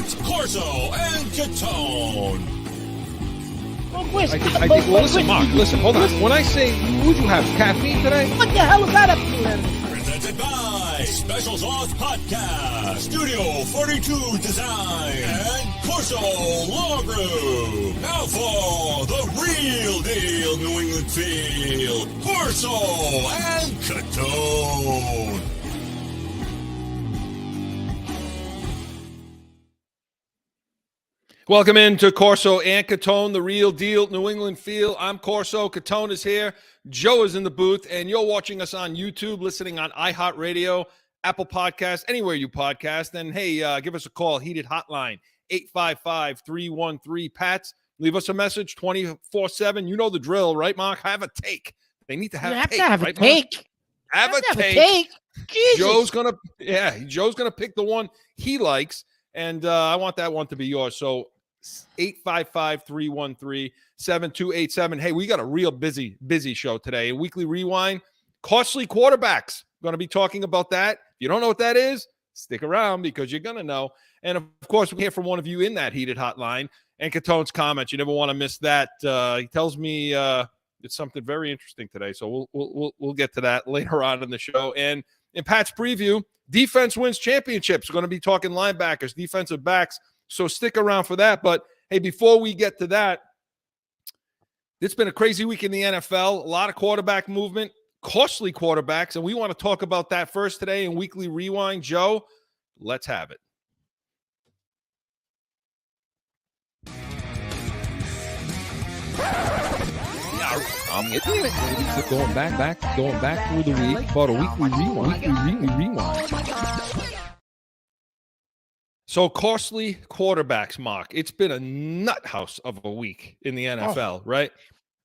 It's Corso and Catone. Well, listen, Mark, listen, hold on. When I say, would you have caffeine today? What the hell is that up to? Presented by Special Sauce Podcast, Studio 42 Design, and Corso Law Group. Now for the real deal New England feel, Corso and Catone. Welcome into Corso and Catone, the real deal New England feel. I'm Corso. Catone is here. Joe is in the booth, and you're watching us on YouTube, listening on iHeartRadio, Apple Podcasts, anywhere you podcast. And hey, give us a call, heated hotline, 855-313-PATS. Leave us a message 24/7. You know the drill, right, Mark? Have a take. They need to have a take. Have right, a take. Have a take. Jesus. Joe's gonna pick the one he likes, and I want that one to be yours. So 855-313-7287. Hey, we got a real busy show today. A weekly rewind. Costly quarterbacks. Going to be talking about that. If you don't know what that is, stick around because you're going to know. And, of course, we hear from one of you in that heated hotline. And Catone's comments. You never want to miss that. He tells me it's something very interesting today. So we'll get to that later on in the show. And in Pat's preview, defense wins championships. We're going to be talking linebackers, defensive backs. So stick around for that. But, hey, before we get to that, it's been a crazy week in the NFL. A lot of quarterback movement, costly quarterbacks, and we want to talk about that first today in Weekly Rewind. Joe, let's have it. I'm going back through the week for a Weekly Rewind. So costly quarterbacks, Mark. It's been a nut house of a week in the NFL, right?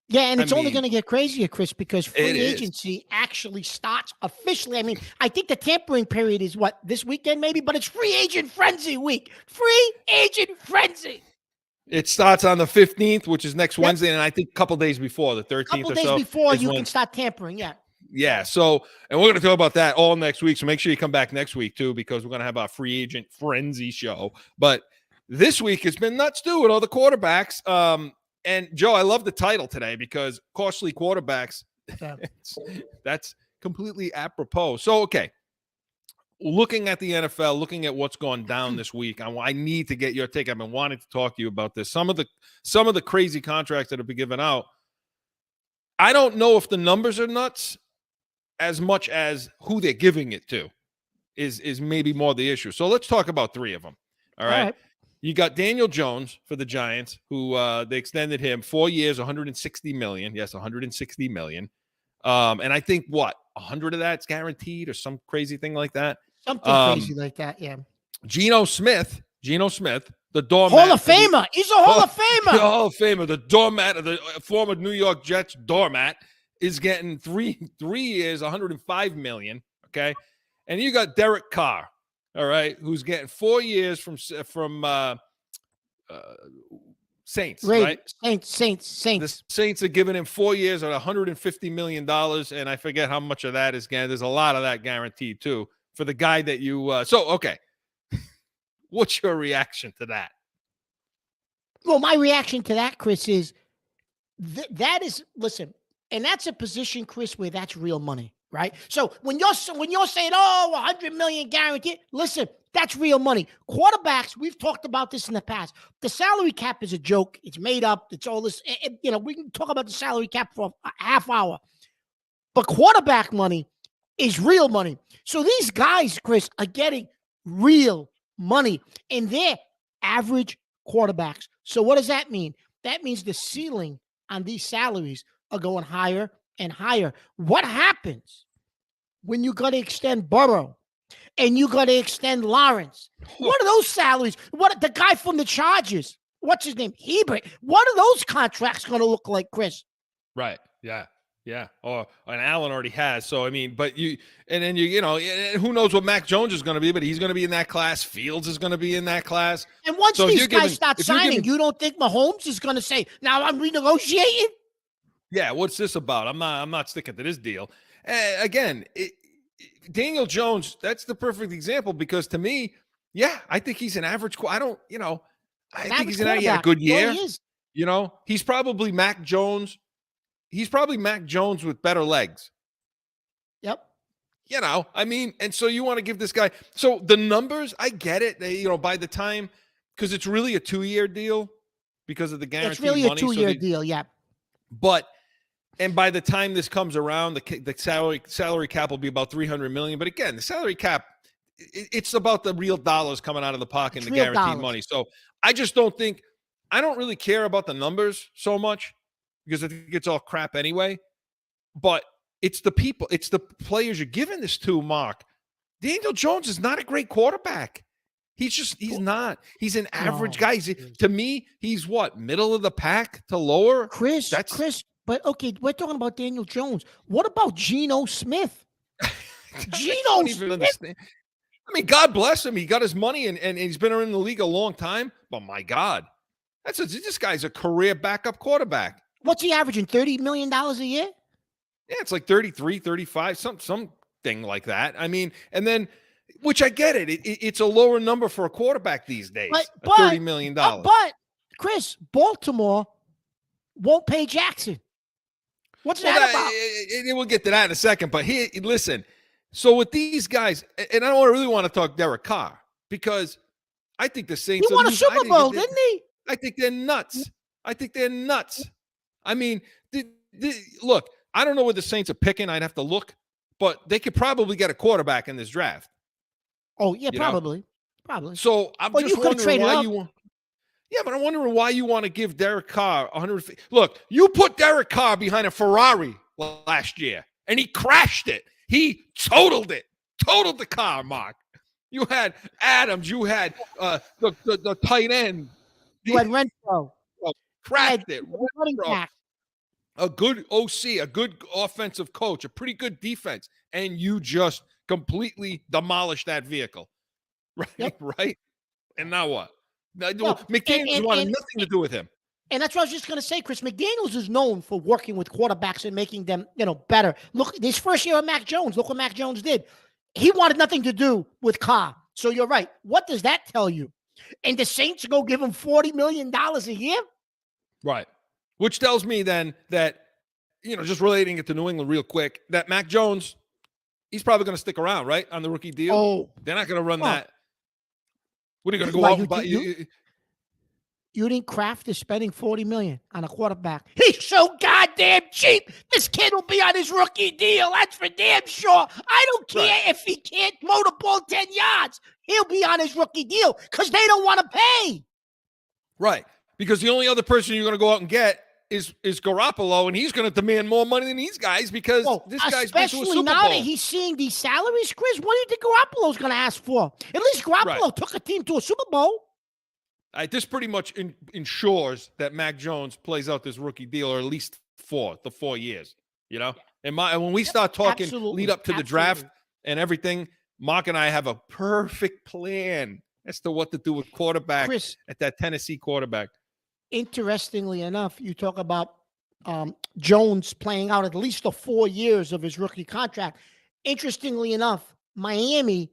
Yeah, and it's only going to get crazier, Chris, because free agency actually starts officially. I mean, I think the tampering period is this weekend maybe, but it's free agent frenzy week. Free agent frenzy. It starts on the 15th, which is next Wednesday, and I think a couple days before, the 13th or so. A couple days before you can start tampering, yeah. Yeah, so, and we're going to talk about that all next week, so make sure you come back next week, too, because we're going to have our free agent frenzy show. But this week has been nuts, too, with all the quarterbacks. And, Joe, I love the title today because costly quarterbacks, that's completely apropos. So, okay, looking at the NFL, looking at what's gone down this week, I need to get your take. I've been wanting to talk to you about this. Some of the crazy contracts that have been given out, I don't know if the numbers are nuts as much as who they're giving it to is maybe more the issue. So let's talk about three of them. All right. You got Daniel Jones for the Giants, who they extended him 4 years, $160 million. Yes, $160 million. And I think 100 of that's guaranteed or some crazy thing like that. Something crazy like that, yeah. Geno Smith, the doormat. Hall of Famer. He's a Hall of Famer. The Hall of Famer, the doormat of the former New York Jets doormat is getting three years, $105 million. Okay, and you got Derek Carr, all right, who's getting 4 years from Saints, right? Saints. The Saints are giving him 4 years at $150 million, and I forget how much of that is guaranteed. There's a lot of that guaranteed too for the guy that you. So okay, what's your reaction to that? Well, my reaction to that, Chris, is that is listen. And that's a position, Chris, where that's real money, right? So when you're saying, $100 million guaranteed, listen, that's real money. Quarterbacks, we've talked about this in the past. The salary cap is a joke. It's made up. It's all this. We can talk about the salary cap for a half hour. But quarterback money is real money. So these guys, Chris, are getting real money. And they're average quarterbacks. So what does that mean? That means the ceiling on these salaries are going higher and higher. What happens when you got to extend Burrow and you got to extend Lawrence? What are those salaries? What the guy from the Chargers? What's his name? Hebert. What are those contracts going to look like, Chris? Right. Yeah. Yeah. And Allen already has. So, I mean, but who knows what Mac Jones is going to be, but he's going to be in that class. Fields is going to be in that class. And once these guys start signing, you don't think Mahomes is going to say, now I'm renegotiating? Yeah. What's this about? I'm not sticking to this deal. Again, Daniel Jones, that's the perfect example because to me, Yeah, I think he's an average. I don't, I think he's he had a good year. He's probably Mac Jones. He's probably Mac Jones with better legs. Yep. I mean, and so you want to give this guy. So the numbers, I get it. They, by the time, because it's really a 2-year deal because of the guaranteed money. It's really money, a 2-year deal, yeah. And by the time this comes around, the salary cap will be about $300 million. But again, the salary cap, it's about the real dollars coming out of the pocket and the guaranteed money. So I just don't think, I don't really care about the numbers so much because I think it's all crap anyway. But it's the people, it's the players you're giving this to, Mark. Daniel Jones is not a great quarterback. He's not. He's an average guy. To me, he's what? Middle of the pack to lower? Chris, but okay, we're talking about Daniel Jones. What about Geno Smith? Geno Smith? I mean, God bless him. He got his money and he's been in the league a long time. But my God, this guy's a career backup quarterback. What's he averaging? $30 million a year? Yeah, it's like 33, 35, something like that. I mean, and then, which I get it. It's a lower number for a quarterback these days. But $30 million. But Chris, Baltimore won't pay Jackson. What's that about? We'll get to that in a second. But here, listen. So with these guys, and I don't really want to talk Derek Carr because I think the Saints. He won a Super Bowl, didn't he? I think they're nuts. I mean, look, I don't know where the Saints are picking. I'd have to look, but they could probably get a quarterback in this draft. Oh yeah, probably. So I'm just wondering why you want. Yeah, but I'm wondering why you want to give Derek Carr 100. Look, you put Derek Carr behind a Ferrari last year, and he crashed it. He totaled the car, Mark. You had Adams. You had the tight end. You had Renfro. Crashed it. A good OC, a good offensive coach, a pretty good defense, and you just completely demolished that vehicle. Right? Yep. Right? And now what? McDaniels wanted nothing to do with him. And that's what I was just going to say, Chris. McDaniels is known for working with quarterbacks and making them, better. Look, this first year of Mac Jones, look what Mac Jones did. He wanted nothing to do with Carr. So you're right. What does that tell you? And the Saints go give him $40 million a year? Right. Which tells me then that, just relating it to New England real quick, that Mac Jones, he's probably going to stick around, right, on the rookie deal. Oh. They're not going to run that. What are you going to go out and buy? You think Kraft is spending $40 million on a quarterback? He's so goddamn cheap. This kid will be on his rookie deal. That's for damn sure. I don't care if he can't throw the ball 10 yards. He'll be on his rookie deal because they don't want to pay. Right. Because the only other person you're going to go out and get is Garoppolo, and he's going to demand more money than these guys because this guy's been to a Super Bowl. Especially now that he's seeing these salaries, Chris, what do you think Garoppolo's going to ask for? At least Garoppolo took a team to a Super Bowl. This pretty much ensures that Mac Jones plays out this rookie deal, or at least the 4 years, And when we start talking lead up to the draft and everything, Mark and I have a perfect plan as to what to do with quarterback at that Tennessee quarterback. Interestingly enough, you talk about Jones playing out at least the 4 years of his rookie contract. Interestingly enough, Miami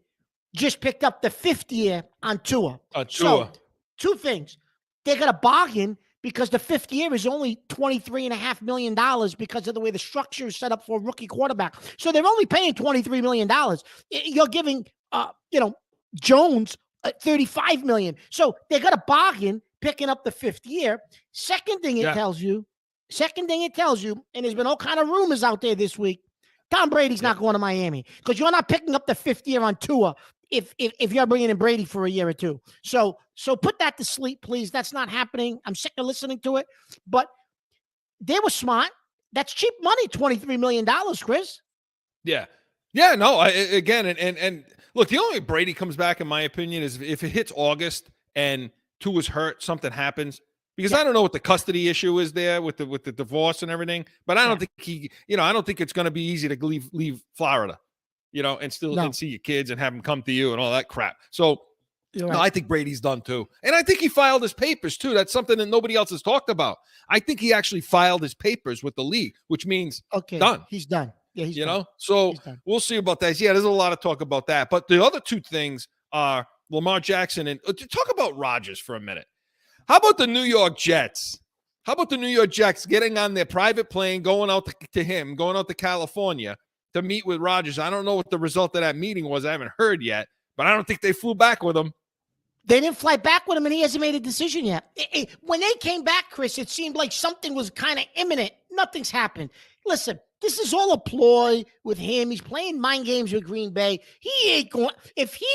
just picked up the 5th year on Tua. So, two things. They got a bargain because the 5th year is only $23.5 million because of the way the structure is set up for a rookie quarterback. So they're only paying $23 million. You're giving, Jones $35 million. So they got a bargain picking up the 5th year. Second thing it tells you, and there's been all kind of rumors out there this week, Tom Brady's not going to Miami because you're not picking up the 5th year on Tua if you're bringing in Brady for a year or two. So put that to sleep, please. That's not happening. I'm sick of listening to it. But they were smart. That's cheap money, $23 million, Chris. Yeah. Yeah, no, and look, the only way Brady comes back, in my opinion, is if it hits August and Tua's hurt, something happens. Because I don't know what the custody issue is there with the divorce and everything, but I don't think I don't think it's going to be easy to leave Florida, and still and see your kids and have them come to you and all that crap. So I think Brady's done too. And I think he filed his papers too. That's something that nobody else has talked about. I think he actually filed his papers with the league, which means done. He's done. Yeah, he's done. So we'll see about that. Yeah, there's a lot of talk about that. But the other two things are Lamar Jackson, and talk about Rodgers for a minute. How about the New York Jets? How about the New York Jets getting on their private plane, going out to California to meet with Rodgers? I don't know what the result of that meeting was. I haven't heard yet, but I don't think they flew back with him. They didn't fly back with him, and he hasn't made a decision yet. When they came back, Chris, it seemed like something was kind of imminent. Nothing's happened. Listen, this is all a ploy with him. He's playing mind games with Green Bay. He ain't going. If he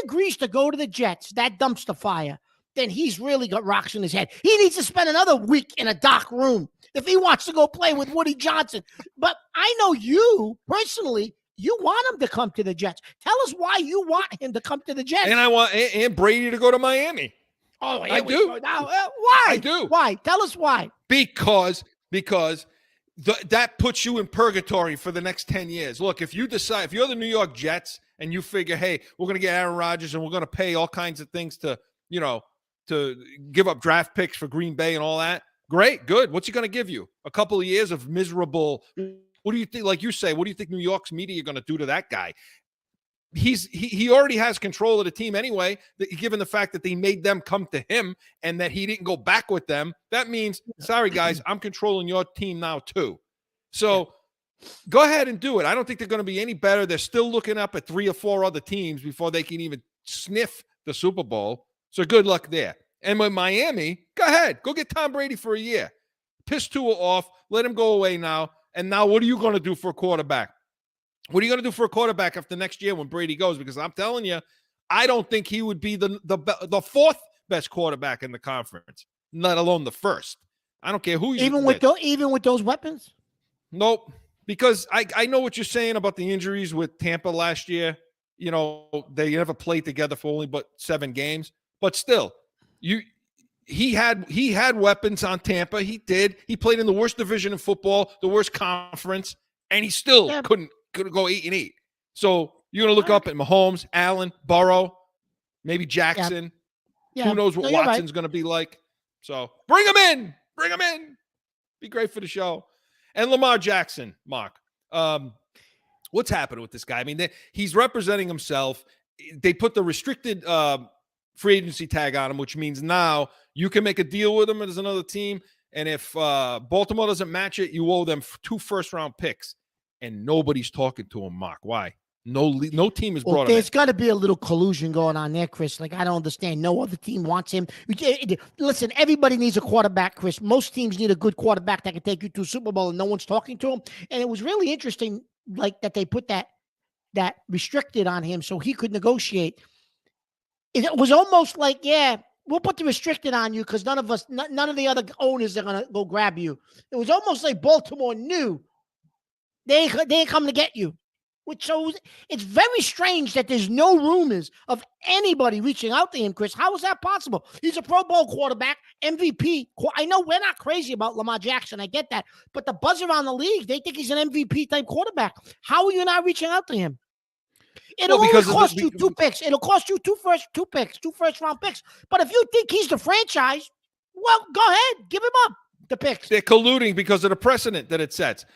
agrees to go to the Jets, that dumpster fire, then he's really got rocks in his head. He needs to spend another week in a dark room if he wants to go play with Woody Johnson. But I know you personally, you want him to come to the Jets. Tell us why you want him to come to the Jets. And I want and Brady to go to Miami. Oh, I do. Now, why? I do. Why? Tell us why. Because that puts you in purgatory for the next 10 years. Look, if you're the New York Jets and you figure, hey, we're going to get Aaron Rodgers and we're going to pay all kinds of things to give up draft picks for Green Bay and all that. Great, good. What's he going to give you? A couple of years of miserable. What do you think? Like you say, what do you think New York's media are going to do to that guy? He already has control of the team anyway, given the fact that they made them come to him and that he didn't go back with them. That means, sorry, guys, I'm controlling your team now too. So go ahead and do it. I don't think they're going to be any better. They're still looking up at 3 or 4 other teams before they can even sniff the Super Bowl. So good luck there. And with Miami, go ahead. Go get Tom Brady for a year. Piss Tua off. Let him go away now. And now what are you going to do for a quarterback? What are you going to do for a quarterback after next year when Brady goes? Because I'm telling you, I don't think he would be the 4th best quarterback in the conference, let alone the 1st. I don't care who he's even with those weapons. Nope. Because I know what you're saying about the injuries with Tampa last year. You know, they never played together for only but 7 games. But still, he had weapons on Tampa. He did. He played in the worst division in football, the worst conference, and he still couldn't go 8-8. So you're gonna look up at Mahomes, Allen, Burrow, maybe Jackson. Yeah. Who knows what Watson's gonna be like? So bring him in. Bring him in. Be great for the show. And Lamar Jackson, Mark. What's happening with this guy? I mean, he's representing himself. They put the restricted free agency tag on him, which means now you can make a deal with him as another team. And if Baltimore doesn't match it, you owe them 2 first-round picks. And nobody's talking to him, Mark. Why? No team has brought him in. There's got to be a little collusion going on there, Chris. Like, I don't understand. No other team wants him. Listen, everybody needs a quarterback, Chris. Most teams need a good quarterback that can take you to a Super Bowl, and no one's talking to him. And it was really interesting, like, that they put that restricted on him so he could negotiate. It was almost like, yeah, we'll put the restricted on you because none of the other owners are going to go grab you. It was almost like Baltimore knew they ain't coming to get you. Which shows it's very strange that there's no rumors of anybody reaching out to him, Chris. How is that possible? He's a Pro Bowl quarterback, MVP. I know we're not crazy about Lamar Jackson. I get that. But the buzz around the league, they think he's an MVP-type quarterback. How are you not reaching out to him? It'll only cost you 2 picks. It'll cost you 2 first-round picks. But if you think he's the franchise, well, go ahead. Give him up the picks. They're colluding because of the precedent that it sets.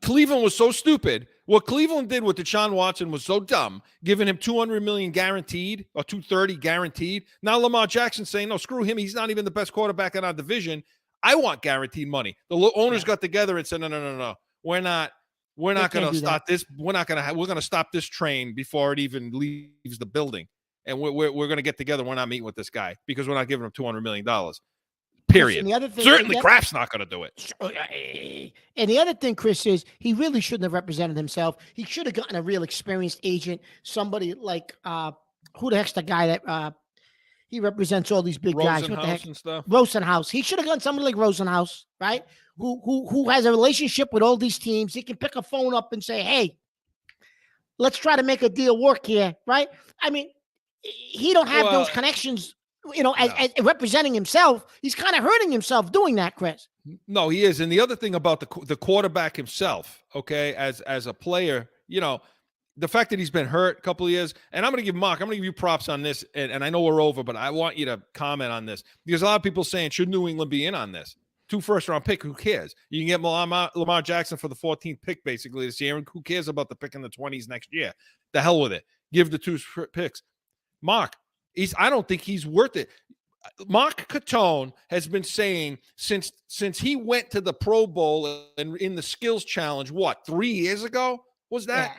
Cleveland was so stupid. What Cleveland did with Deshaun Watson was so dumb, giving him $200 million guaranteed or $230 guaranteed. Now Lamar Jackson saying, no, screw him. He's not even the best quarterback in our division. I want guaranteed money. The owners got together and said, no. We're not going to stop this. We're going to stop this train before it even leaves the building. And we're going to get together. We're not meeting with this guy because we're not giving him $200 million. Period. Certainly Kraft's not going to do it. And the other thing, Chris, is he really shouldn't have represented himself. He should have gotten a real experienced agent, somebody like who the heck's the guy that he represents all these big guys. What the heck? And stuff. Rosenhaus. He should have gotten somebody like Rosenhaus, right? Who has a relationship with all these teams. He can pick a phone up and say, hey, let's try to make a deal work here, right? I mean, he don't have those connections. As representing himself, he's kind of hurting himself doing that, Chris. No, he is. And the other thing about the quarterback himself, okay, as a player, the fact that he's been hurt a couple of years, and I'm going to give you props on this, and I know we're over, but I want you to comment on this because a lot of people saying, should New England be in on this? 2 first-round pick, who cares? You can get Lamar Jackson for the 14th pick basically this year, and who cares about the pick in the 20s next year? The hell with it. Give the 2 picks. Mark, I don't think he's worth it. Mark Catone has been saying since he went to the Pro Bowl and in the skills challenge, 3 years ago was that?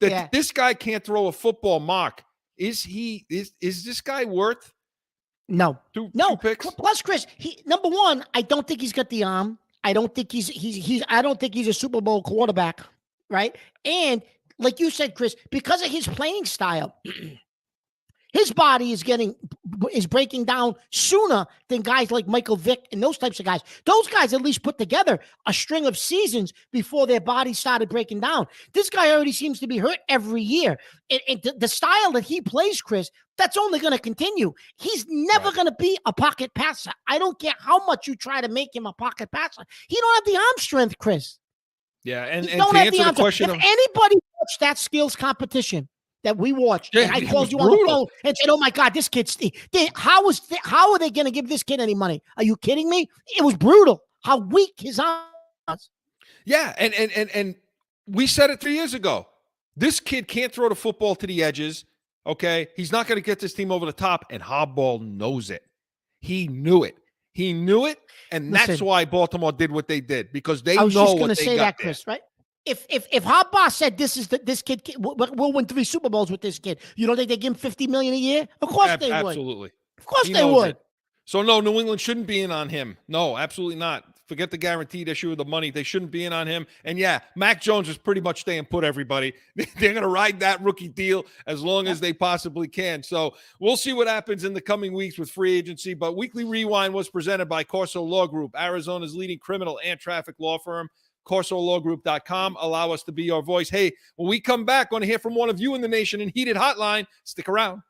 Yeah. That this guy can't throw a football. Mark, is this guy worth two picks? Plus, Chris, number one, I don't think he's got the arm. I don't think I don't think he's a Super Bowl quarterback, right? And like you said, Chris, because of his playing style, his body is breaking down sooner than guys like Michael Vick and those types of guys. Those guys at least put together a string of seasons before their bodies started breaking down. This guy already seems to be hurt every year. And the style that he plays, Chris, that's only going to continue. He's never going to be a pocket passer. I don't care how much you try to make him a pocket passer. He don't have the arm strength, Chris. Yeah, and to answer the question, if anybody watched that skills competition that we watched, and I called you on the phone and said, "Oh my God, this kid's how are they going to give this kid any money? Are you kidding me?" It was brutal how weak his arm was. Yeah, and we said it 3 years ago. This kid can't throw the football to the edges. Okay, he's not going to get this team over the top, and Harbaugh knows it. He knew it. And that's why Baltimore did what they did, because they know what they got. I was just going to say that, Chris, right? If Harbaugh said this kid we'll win 3 Super Bowls with this kid, you don't think they give him $50 million a year? Of course they would. Absolutely. Of course they would. So no, New England shouldn't be in on him. No, absolutely not. Forget the guaranteed issue of the money. They shouldn't be in on him. And yeah, Mac Jones is pretty much staying put, everybody. They're going to ride that rookie deal as long as they possibly can. So we'll see what happens in the coming weeks with free agency. But Weekly Rewind was presented by CORSO Law Group, Arizona's leading criminal and traffic law firm. CORSOLawGroup.com. Allow us to be your voice. Hey, when we come back, want to hear from one of you in the Nation and Heated Hotline. Stick around.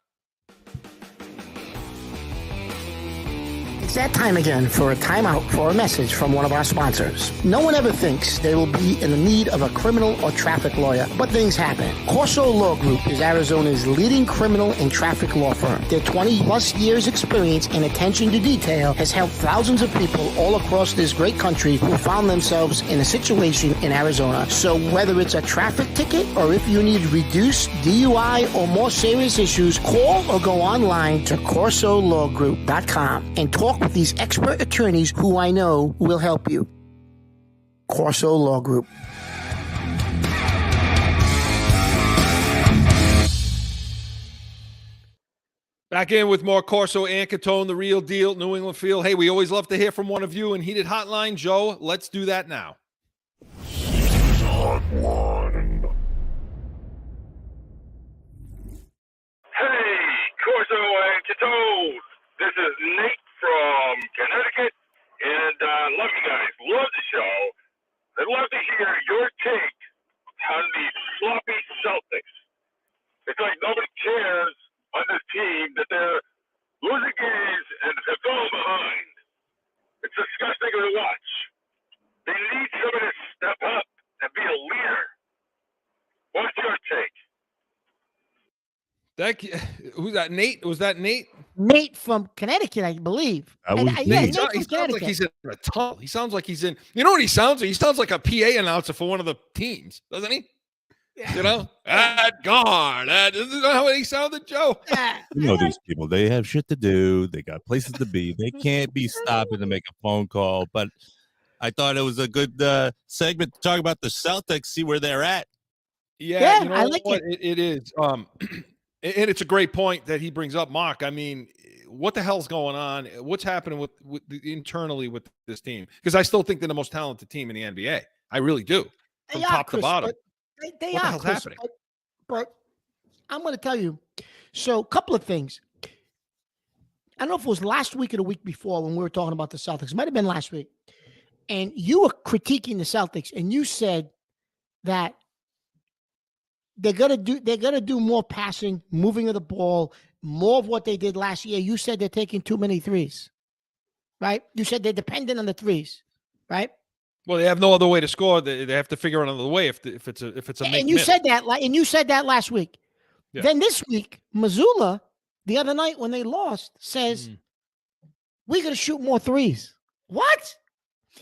It's that time again for a timeout for a message from one of our sponsors. No one ever thinks they will be in the need of a criminal or traffic lawyer, but things happen. CORSO Law Group is Arizona's leading criminal and traffic law firm. Their 20-plus years experience and attention to detail has helped thousands of people all across this great country who found themselves in a situation in Arizona. So whether it's a traffic ticket or if you need reduced DUI or more serious issues, call or go online to CORSOLawGroup.com and talk with these expert attorneys who I know will help you. CORSO Law Group. Back in with more Corso and Catone, the real deal, New England Field. Hey, we always love to hear from one of you in Heated Hotline. Joe, let's do that now. Hotline. Hey, Corso and Catone. This is Nate from Connecticut, and love you guys. Love the show. I'd love to hear your take on these sloppy Celtics. It's like nobody cares on this team that they're losing games and they're falling behind. It's disgusting to watch. They need somebody to step up and be a leader. What's your take? Who's that? Nate? Was that Nate? Nate from Connecticut, I believe. Nate sounds like he's in a tunnel. He sounds like he's in. You know what he sounds like? He sounds like a PA announcer for one of the teams, doesn't he? Yeah. You know, guard. Isn't that how he sounded, Joe? You know these people. They have shit to do. They got places to be. They can't be stopping to make a phone call. But I thought it was a good segment to talk about the Celtics, see where they're at. Yeah, you know I like what? It is. And it's a great point that he brings up, Mark. I mean, what the hell's going on? What's happening internally with this team? Because I still think they're the most talented team in the NBA. I really do, from top to bottom. They what are, the hell's Chris, happening? But I'm going to tell you. So, a couple of things. I don't know if it was last week or the week before when we were talking about the Celtics. It might have been last week. And you were critiquing the Celtics, and you said that they're gonna do more passing, moving of the ball, more of what they did last year. You said they're taking too many threes, right? You said they're dependent on the threes, right? Well, they have no other way to score. They have to figure out another way if it's a make. And you said that last week. Yeah. Then this week, Missoula, the other night when they lost, says we're gonna shoot more threes. What?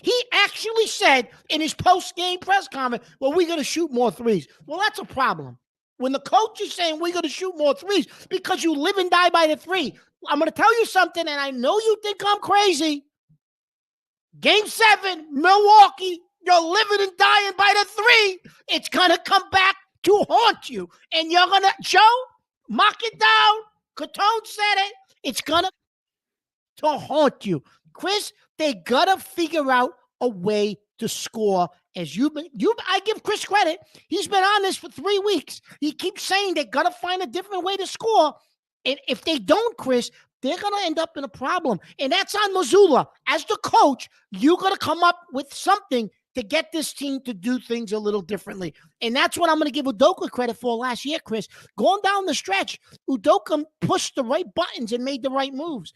He actually said in his post-game press conference, well, we're going to shoot more threes. Well, that's a problem. When the coach is saying we're going to shoot more threes because you live and die by the three. I'm going to tell you something, and I know you think I'm crazy. Game 7, Milwaukee, you're living and dying by the three. It's going to come back to haunt you. And you're going to, Joe, mark it down. Catone said it. It's going to haunt you. Chris, they got to figure out a way to score. I give Chris credit. He's been on this for 3 weeks. He keeps saying they got to find a different way to score. And if they don't, Chris, they're going to end up in a problem. And that's on Mazzulla. As the coach, you got to come up with something to get this team to do things a little differently. And that's what I'm going to give Udoka credit for last year, Chris. Going down the stretch, Udoka pushed the right buttons and made the right moves.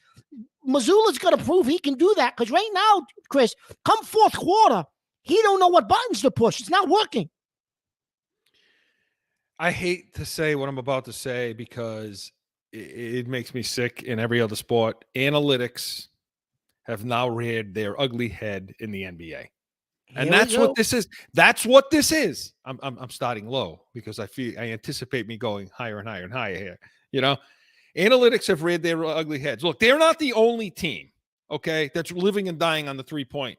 Mazzulla's got to prove he can do that because right now, Chris, come fourth quarter, he don't know what buttons to push. It's not working. I hate to say what I'm about to say because it makes me sick in every other sport. Analytics have now reared their ugly head in the NBA. And that's what this is. That's what this is. I'm starting low because I anticipate me going higher and higher and higher here. You know, analytics have reared their ugly heads. Look, they're not the only team, okay, that's living and dying on the 3-point.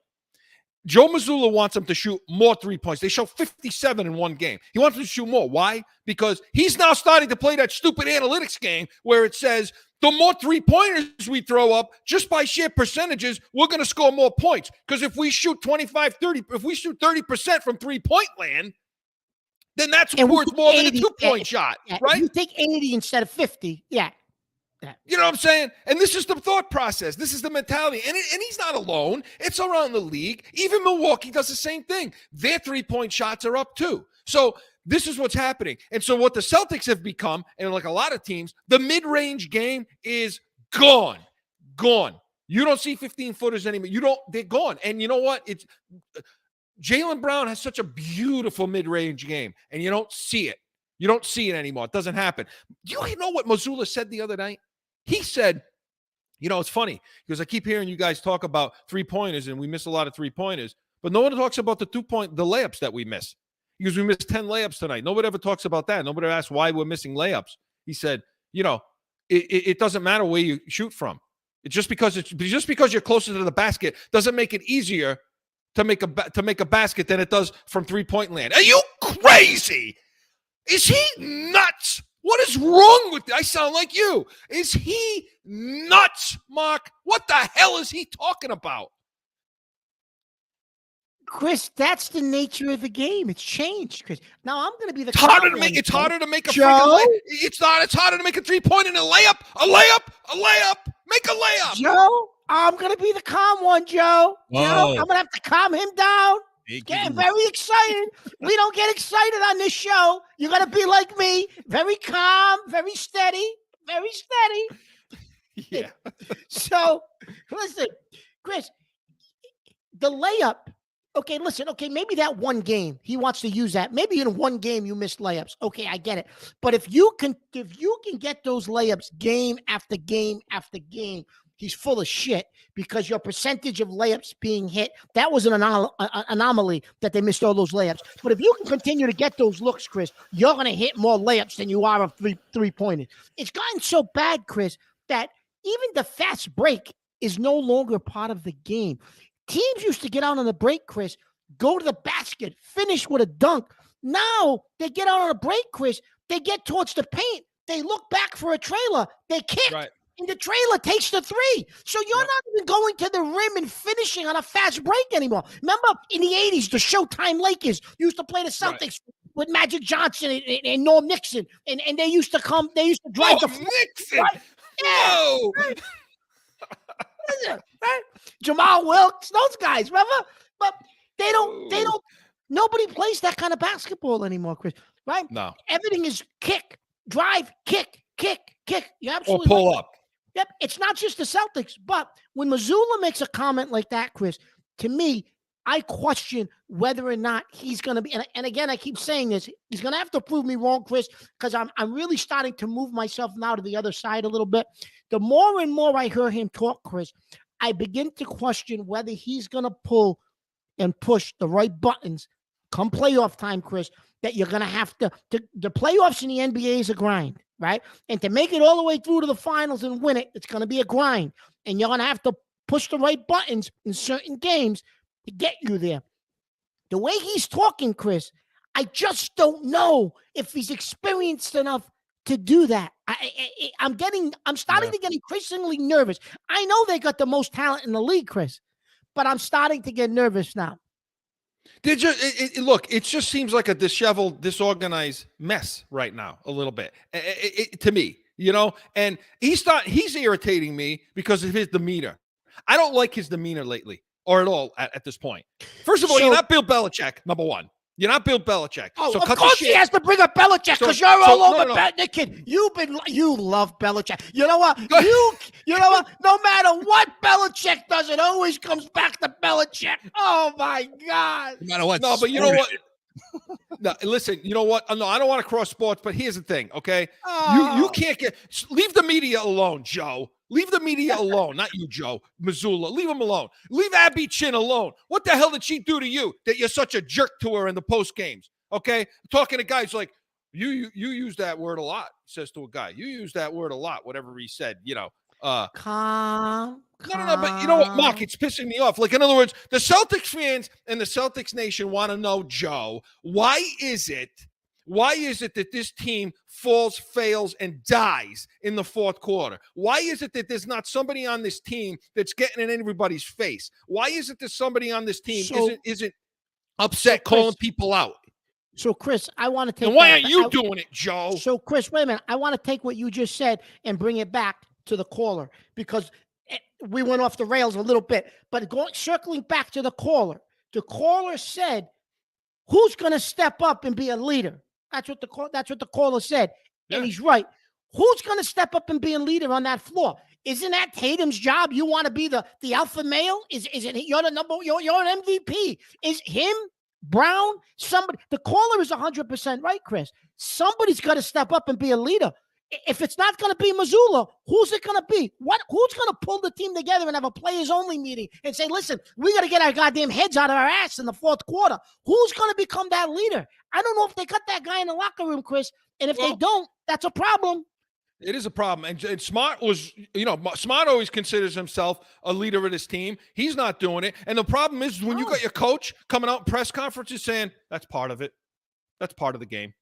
Joe Mazzulla wants them to shoot more 3 points. They shot 57 in one game. He wants them to shoot more. Why? Because he's now starting to play that stupid analytics game where it says the more 3-pointers we throw up, just by sheer percentages, we're going to score more points. Because if we shoot 25, 30, if we shoot 30% from 3-point land, then that's worth more than a 2-point shot, right? You take 80 instead of 50. Yeah. You know what I'm saying? And this is the thought process. This is the mentality. And he's not alone. It's around the league. Even Milwaukee does the same thing. Their 3-point shots are up too. So this is what's happening. And so what the Celtics have become, and like a lot of teams, the mid-range game is gone. Gone. You don't see 15-footers anymore. They're gone. And you know what? It's Jaylen Brown has such a beautiful mid-range game, and you don't see it. You don't see it anymore. It doesn't happen. Do you know what Mazzulla said the other night? He said, you know, it's funny because I keep hearing you guys talk about 3-pointers and we miss a lot of 3-pointers, but no one talks about the layups that we miss because we missed 10 layups tonight. Nobody ever talks about that. Nobody asks why we're missing layups. He said, you know, it doesn't matter where you shoot from. It's just because you're closer to the basket doesn't make it easier to make a basket than it does from 3-point land. Are you crazy? Is he nuts? What is wrong with it? I sound like you. Is he nuts, Mark? What the hell is he talking about? Chris, that's the nature of the game. It's changed, Chris. Now I'm going to be the. It's harder to make a freaking. It's harder to make a 3-point and a layup. Make a layup. Joe, I'm going to be the calm one, Joe. Joe, I'm going to have to calm him down. Getting very excited. We don't get excited on this show. You got to be like me, very calm, very steady. Yeah. So, listen, Chris, the layup. Okay, listen. Okay, maybe that one game he wants to use that. Maybe in one game you missed layups. Okay, I get it. But if you can get those layups game after game after game, he's full of shit because your percentage of layups being hit, that was an anomaly that they missed all those layups. But if you can continue to get those looks, Chris, you're going to hit more layups than you are of three-pointers. It's gotten so bad, Chris, that even the fast break is no longer part of the game. Teams used to get out on the break, Chris, go to the basket, finish with a dunk. Now they get out on a break, Chris, they get towards the paint, they look back for a trailer, they kick. Right. And the trailer takes the 3. So you're not even going to the rim and finishing on a fast break anymore. Remember in the 80s, the Showtime Lakers used to play the Celtics with Magic Johnson and Norm Nixon. And they used to drive the Nixon. Right? Yeah. Whoa. Right? Jamal Wilkes, those guys, remember? But they don't, nobody plays that kind of basketball anymore, Chris. Right? No. Everything is kick, drive, kick. You're absolutely or pull right. up. Yep, it's not just the Celtics, but when Mazzulla makes a comment like that, Chris, to me, I question whether or not he's going to be, and again, I keep saying this, he's going to have to prove me wrong, Chris, because I'm really starting to move myself now to the other side a little bit. The more and more I hear him talk, Chris, I begin to question whether he's going to pull and push the right buttons come playoff time, Chris, that you're going to have to the playoffs in the NBA is a grind, right? And to make it all the way through to the finals and win it, it's going to be a grind. And you're going to have to push the right buttons in certain games to get you there. The way he's talking, Chris, I just don't know if he's experienced enough to do that. I'm starting to get increasingly nervous. I know they got the most talent in the league, Chris, but I'm starting to get nervous now. Look, it just seems like a disheveled, disorganized mess right now, a little bit, to me, and he's irritating me because of his demeanor. I don't like his demeanor lately or at all at this point. First of all, you're not Bill Belichick, number one. You're not Bill Belichick. Oh, so of course he has to bring up Belichick because you're all over Nick. You love Belichick. You know what? You know what? No matter what Belichick does, it always comes back to Belichick. Oh my God. No matter what. No, but you know what? No, listen, you know what? No, I don't want to cross sports, but here's the thing, okay? You can't leave the media alone, Joe. Leave the media alone. Not you, Joe. Missoula. Leave him alone. Leave Abby Chin alone. What the hell did she do to you that you're such a jerk to her in the post games? Okay? Talking to guys like, you use that word a lot, says to a guy. You use that word a lot, whatever he said, Calm. No, but you know what, Mark? It's pissing me off. Like, in other words, the Celtics fans and the Celtics nation want to know, Joe, why is it that this team falls, fails, and dies in the fourth quarter? Why is it that there's not somebody on this team that's getting in everybody's face? Why is it that somebody on this team isn't upset, calling people out? So, Chris, I want to take. And why aren't you doing it, Joe? So, Chris, wait a minute. I want to take what you just said and bring it back to the caller because we went off the rails a little bit. But circling back to the caller said, "Who's going to step up and be a leader?" That's what the caller said, and he's right. Who's going to step up and be a leader on that floor? Isn't that Tatum's job? You want to be the alpha male? Is it you're the number? You're an MVP. Is him? Brown, somebody, the caller is 100% right, Chris. Somebody's got to step up and be a leader. If it's not going to be Missoula, who's it going to be? Who's going to pull the team together and have a players-only meeting and say, listen, we got to get our goddamn heads out of our ass in the fourth quarter? Who's going to become that leader? I don't know if they got that guy in the locker room, Chris, and if they don't, that's a problem. It is a problem. And Smart was, Smart always considers himself a leader of this team. He's not doing it. And the problem is when you got your coach coming out in press conferences saying, that's part of it. That's part of the game.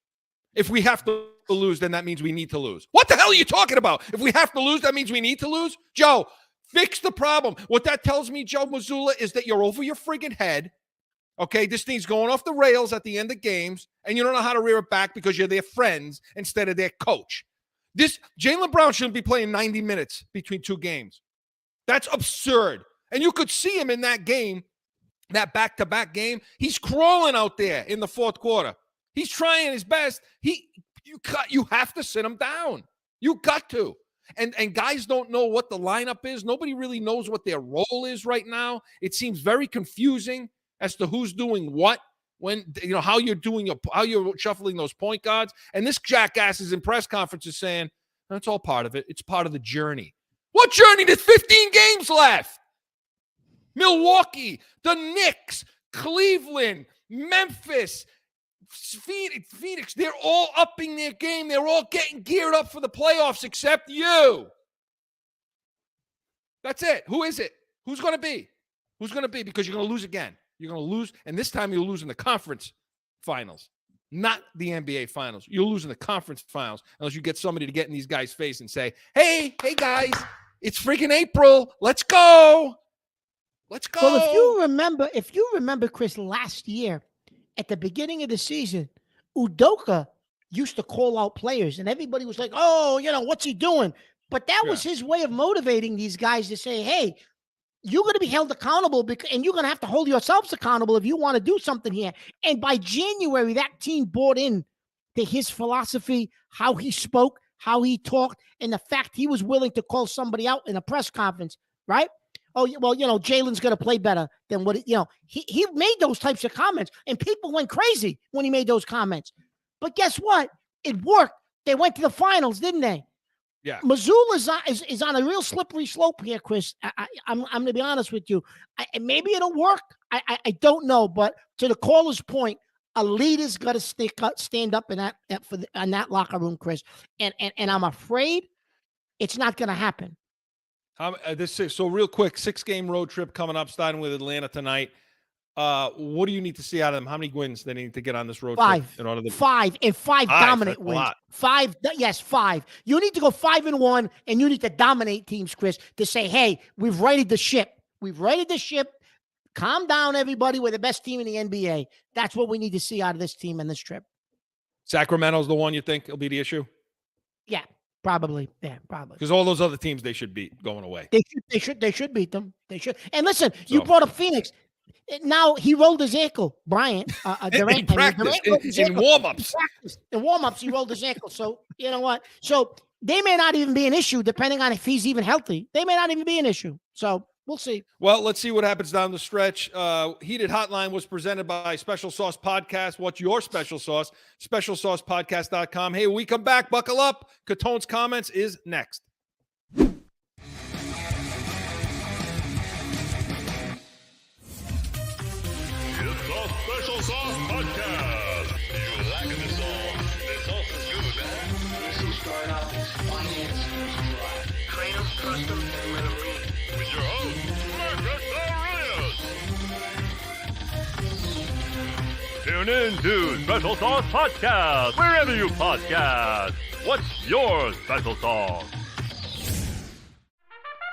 If we have to lose, then that means we need to lose. What the hell are you talking about? If we have to lose, that means we need to lose? Joe, fix the problem. What that tells me, Joe Missoula, is that you're over your friggin' head. Okay, this thing's going off the rails at the end of games, and you don't know how to rear it back because you're their friends instead of their coach. Jaylen Brown shouldn't be playing 90 minutes between two games. That's absurd. And you could see him in that game, that back-to-back game. He's crawling out there in the fourth quarter. He's trying his best. You have to sit him down. You got to. And guys don't know what the lineup is. Nobody really knows what their role is right now. It seems very confusing as to who's doing what. When how you're shuffling those point guards, and this jackass is in press conferences saying that's all part of it. It's part of the journey. What journey? There's 15 games left. Milwaukee, the Knicks, Cleveland, Memphis, Phoenix. They're all upping their game. They're all getting geared up for the playoffs, except you. That's it. Who is it? Who's going to be? Who's going to be? Because you're going to lose again. You're going to lose, and this time you'll lose in the conference finals, not the NBA finals. You'll lose in the conference finals unless you get somebody to get in these guys' face and say, hey guys, it's freaking April. Let's go. Let's go. Well, if you remember, Chris, last year at the beginning of the season, Udoka used to call out players, and everybody was like, oh, what's he doing? But that was his way of motivating these guys to say, hey, you're going to be held accountable and you're going to have to hold yourselves accountable if you want to do something here. And by January, that team bought in to his philosophy, how he spoke, how he talked, and the fact he was willing to call somebody out in a press conference, right? Oh, well, Jalen's going to play better than what, he made those types of comments, and people went crazy when he made those comments. But guess what? It worked. They went to the finals, didn't they? Yeah, Missoula is on a real slippery slope here, Chris. I'm going to be honest with you. Maybe it'll work. I don't know. But to the caller's point, A leader's got to stand up in that locker room, Chris. And I'm afraid it's not going to happen. So real quick, 6-game road trip coming up, starting with Atlanta tonight. What do you need to see out of them? How many wins they need to get on this road trip in order to five dominant wins? Five. You need to go 5-1, and you need to dominate teams, Chris, to say, hey, we've righted the ship. Calm down, everybody. We're the best team in the NBA. That's what we need to see out of this team and this trip. Sacramento's the one you think will be the issue? Yeah, probably. Yeah, probably. Because all those other teams they should beat going away. They should beat them. They should. And listen, you brought up Phoenix. Now he rolled his ankle, Bryant. Durant, in practice, in warm-ups. In warm-ups, he rolled his ankle. So you know what? So they may not even be an issue, depending on if he's even healthy. They may not even be an issue. So we'll see. Well, let's see what happens down the stretch. Heated Hotline was presented by Special Sauce Podcast. What's your special sauce? SpecialSaucePodcast.com. Hey, when we come back, buckle up. Catone's Comments is next. Special Sauce Podcast. You liking the song? The sauce is good, man. This is start out finance. Kratom custom and let them read. With your host, Marcus Aurelius. Tune in to Special Sauce Podcast wherever you podcast. What's your special sauce?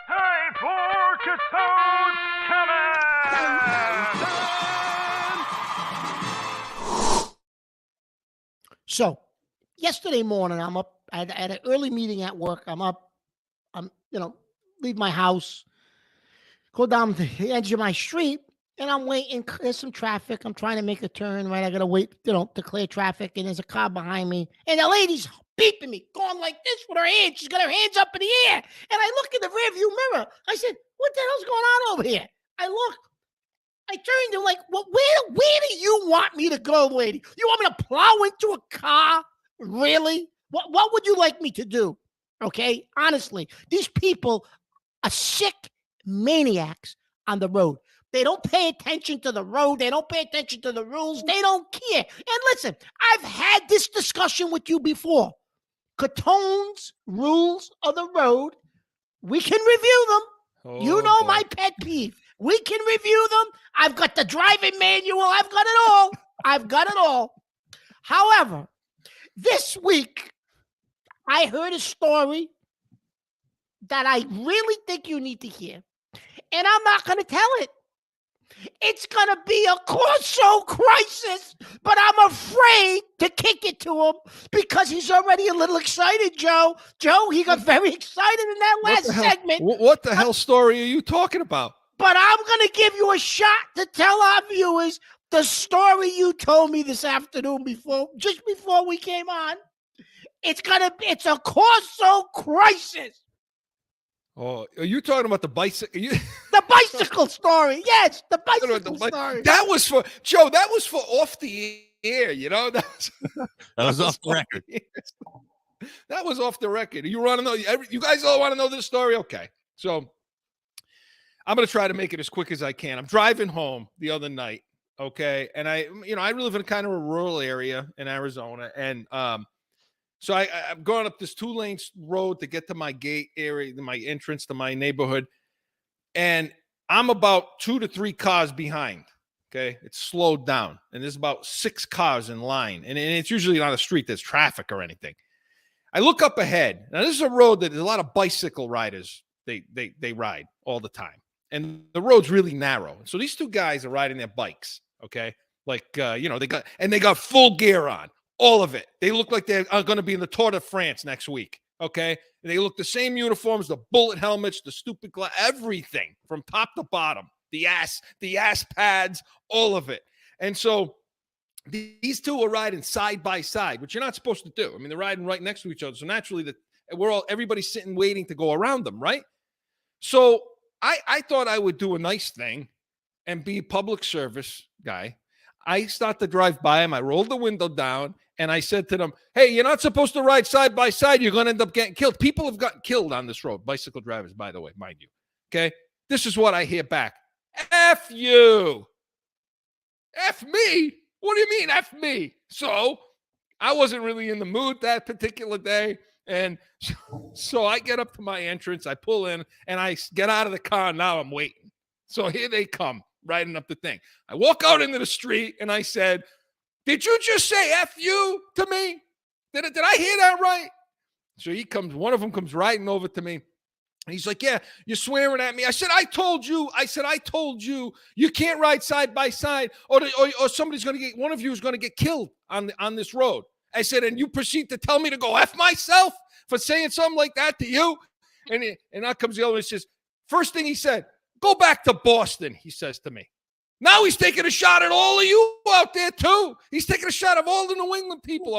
Time for Catone's Comments. So, yesterday morning, I'm up. I had an early meeting at work. I'm up. Leave my house, go down to the edge of my street, and I'm waiting. There's some traffic. I'm trying to make a turn, right? I got to wait, to clear traffic, and there's a car behind me, and the lady's beeping me, going like this with her hands. She's got her hands up in the air, and I look in the rearview mirror. I said, what the hell's going on over here? I look. I turned to like, well, where do you want me to go, lady? You want me to plow into a car? Really? What would you like me to do? Okay? Honestly, these people are sick maniacs on the road. They don't pay attention to the road. They don't pay attention to the rules. They don't care. And listen, I've had this discussion with you before. Catone's rules of the road, we can review them. You know my pet peeve. We can review them. I've got the driving manual. I've got it all. However, this week, I heard a story that I really think you need to hear. And I'm not going to tell it. It's going to be a CORSO crisis, but I'm afraid to kick it to him because he's already a little excited, Joe. Joe, he got very excited in that last segment. What the hell story are you talking about? But I'm going to give you a shot to tell our viewers the story you told me this afternoon just before we came on. It's a CORSO crisis. Oh, are you talking about the bicycle? The bicycle story. Yes, the bicycle story. That was for Joe. That was for off the air. That was off the record. That was off the record. You want to know? You guys all want to know this story? Okay, so I'm going to try to make it as quick as I can. I'm driving home the other night, okay? And I live in kind of a rural area in Arizona. And so I'm going up this 2-lane road to get to my gate area, my entrance to my neighborhood. And I'm about 2 to 3 cars behind, okay? It's slowed down. And there's about 6 cars in line. And it's usually not a street there's traffic or anything. I look up ahead. Now, this is a road that there's a lot of bicycle riders. They ride all the time. And the road's really narrow. So these 2 guys are riding their bikes, okay? Like, they got full gear on, all of it. They look like they're going to be in the Tour de France next week, okay? And they look the same uniforms, the bullet helmets, the stupid everything from top to bottom, the ass pads, all of it. And so these 2 are riding side by side, which you're not supposed to do. I mean, they're riding right next to each other. So naturally, everybody's sitting waiting to go around them, right? So I thought I would do a nice thing and be a public service guy. I start to drive by him. I rolled the window down and I said to them, hey, you're not supposed to ride side by side. You're going to end up getting killed. People have gotten killed on this road. Bicycle drivers, by the way, mind you. Okay. This is what I hear back. F you. F me. What do you mean, F me? So I wasn't really in the mood that particular day. And so I get up to my entrance, I pull in, and I get out of the car. Now I'm waiting. So here they come, riding up the thing. I walk out into the street, and I said, did you just say F you to me? Did I hear that right? So one of them comes riding over to me. And he's like, yeah, you're swearing at me. I said, I told you, you can't ride side by side, or somebody's going to get, one of you is going to get killed on this road. I said, and you proceed to tell me to go F myself for saying something like that to you? And out comes the other one and says, first thing he said, go back to Boston, he says to me. Now he's taking a shot at all of you out there too. He's taking a shot of all the New England people.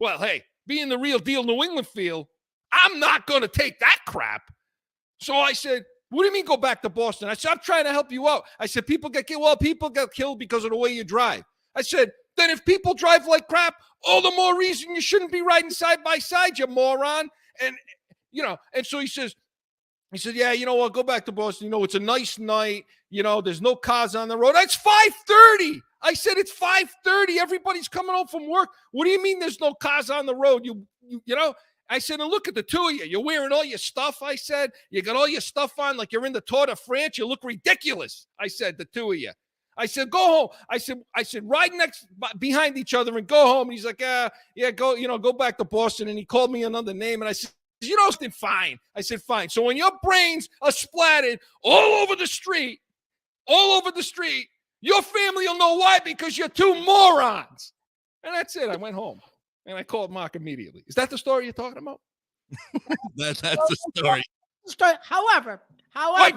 Well, hey, being the real deal New England feel, I'm not going to take that crap. So I said, what do you mean go back to Boston? I said, I'm trying to help you out. I said, people get killed. Well, people get killed because of the way you drive. I said, then if people drive like crap, all the more reason you shouldn't be riding side by side, you moron. And, and so he said, yeah, you know what, go back to Boston. It's a nice night. There's no cars on the road. It's 5:30. I said, it's 5:30. Everybody's coming home from work. What do you mean there's no cars on the road? I said, and look at the two of you. You're wearing all your stuff, I said. You got all your stuff on like you're in the Tour de France. You look ridiculous, I said, the two of you. I said, go home. I said, ride behind each other and go home. And he's like, yeah, go back to Boston. And he called me another name. And I said, fine. I said, fine. So when your brains are splattered all over the street, your family will know why, because you're two morons. And that's it. I went home and I called Mark immediately. Is that the story you're talking about? That's the story. However, I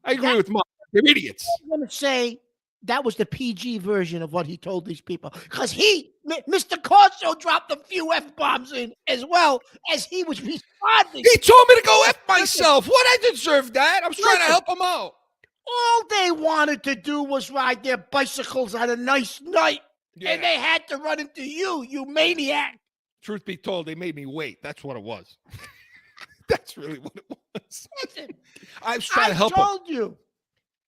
agree with Mark. They're idiots. I'm going to say that was the PG version of what he told these people, because Mr. Corso dropped a few F-bombs in as well as he was responding. He told me to go F myself. What? I deserve that. I was trying to help him out. All they wanted to do was ride their bicycles on a nice night, and they had to run into you maniac. Truth be told, they made me wait. That's what it was. That's really what it was. Listen, I was trying to help him. I told you.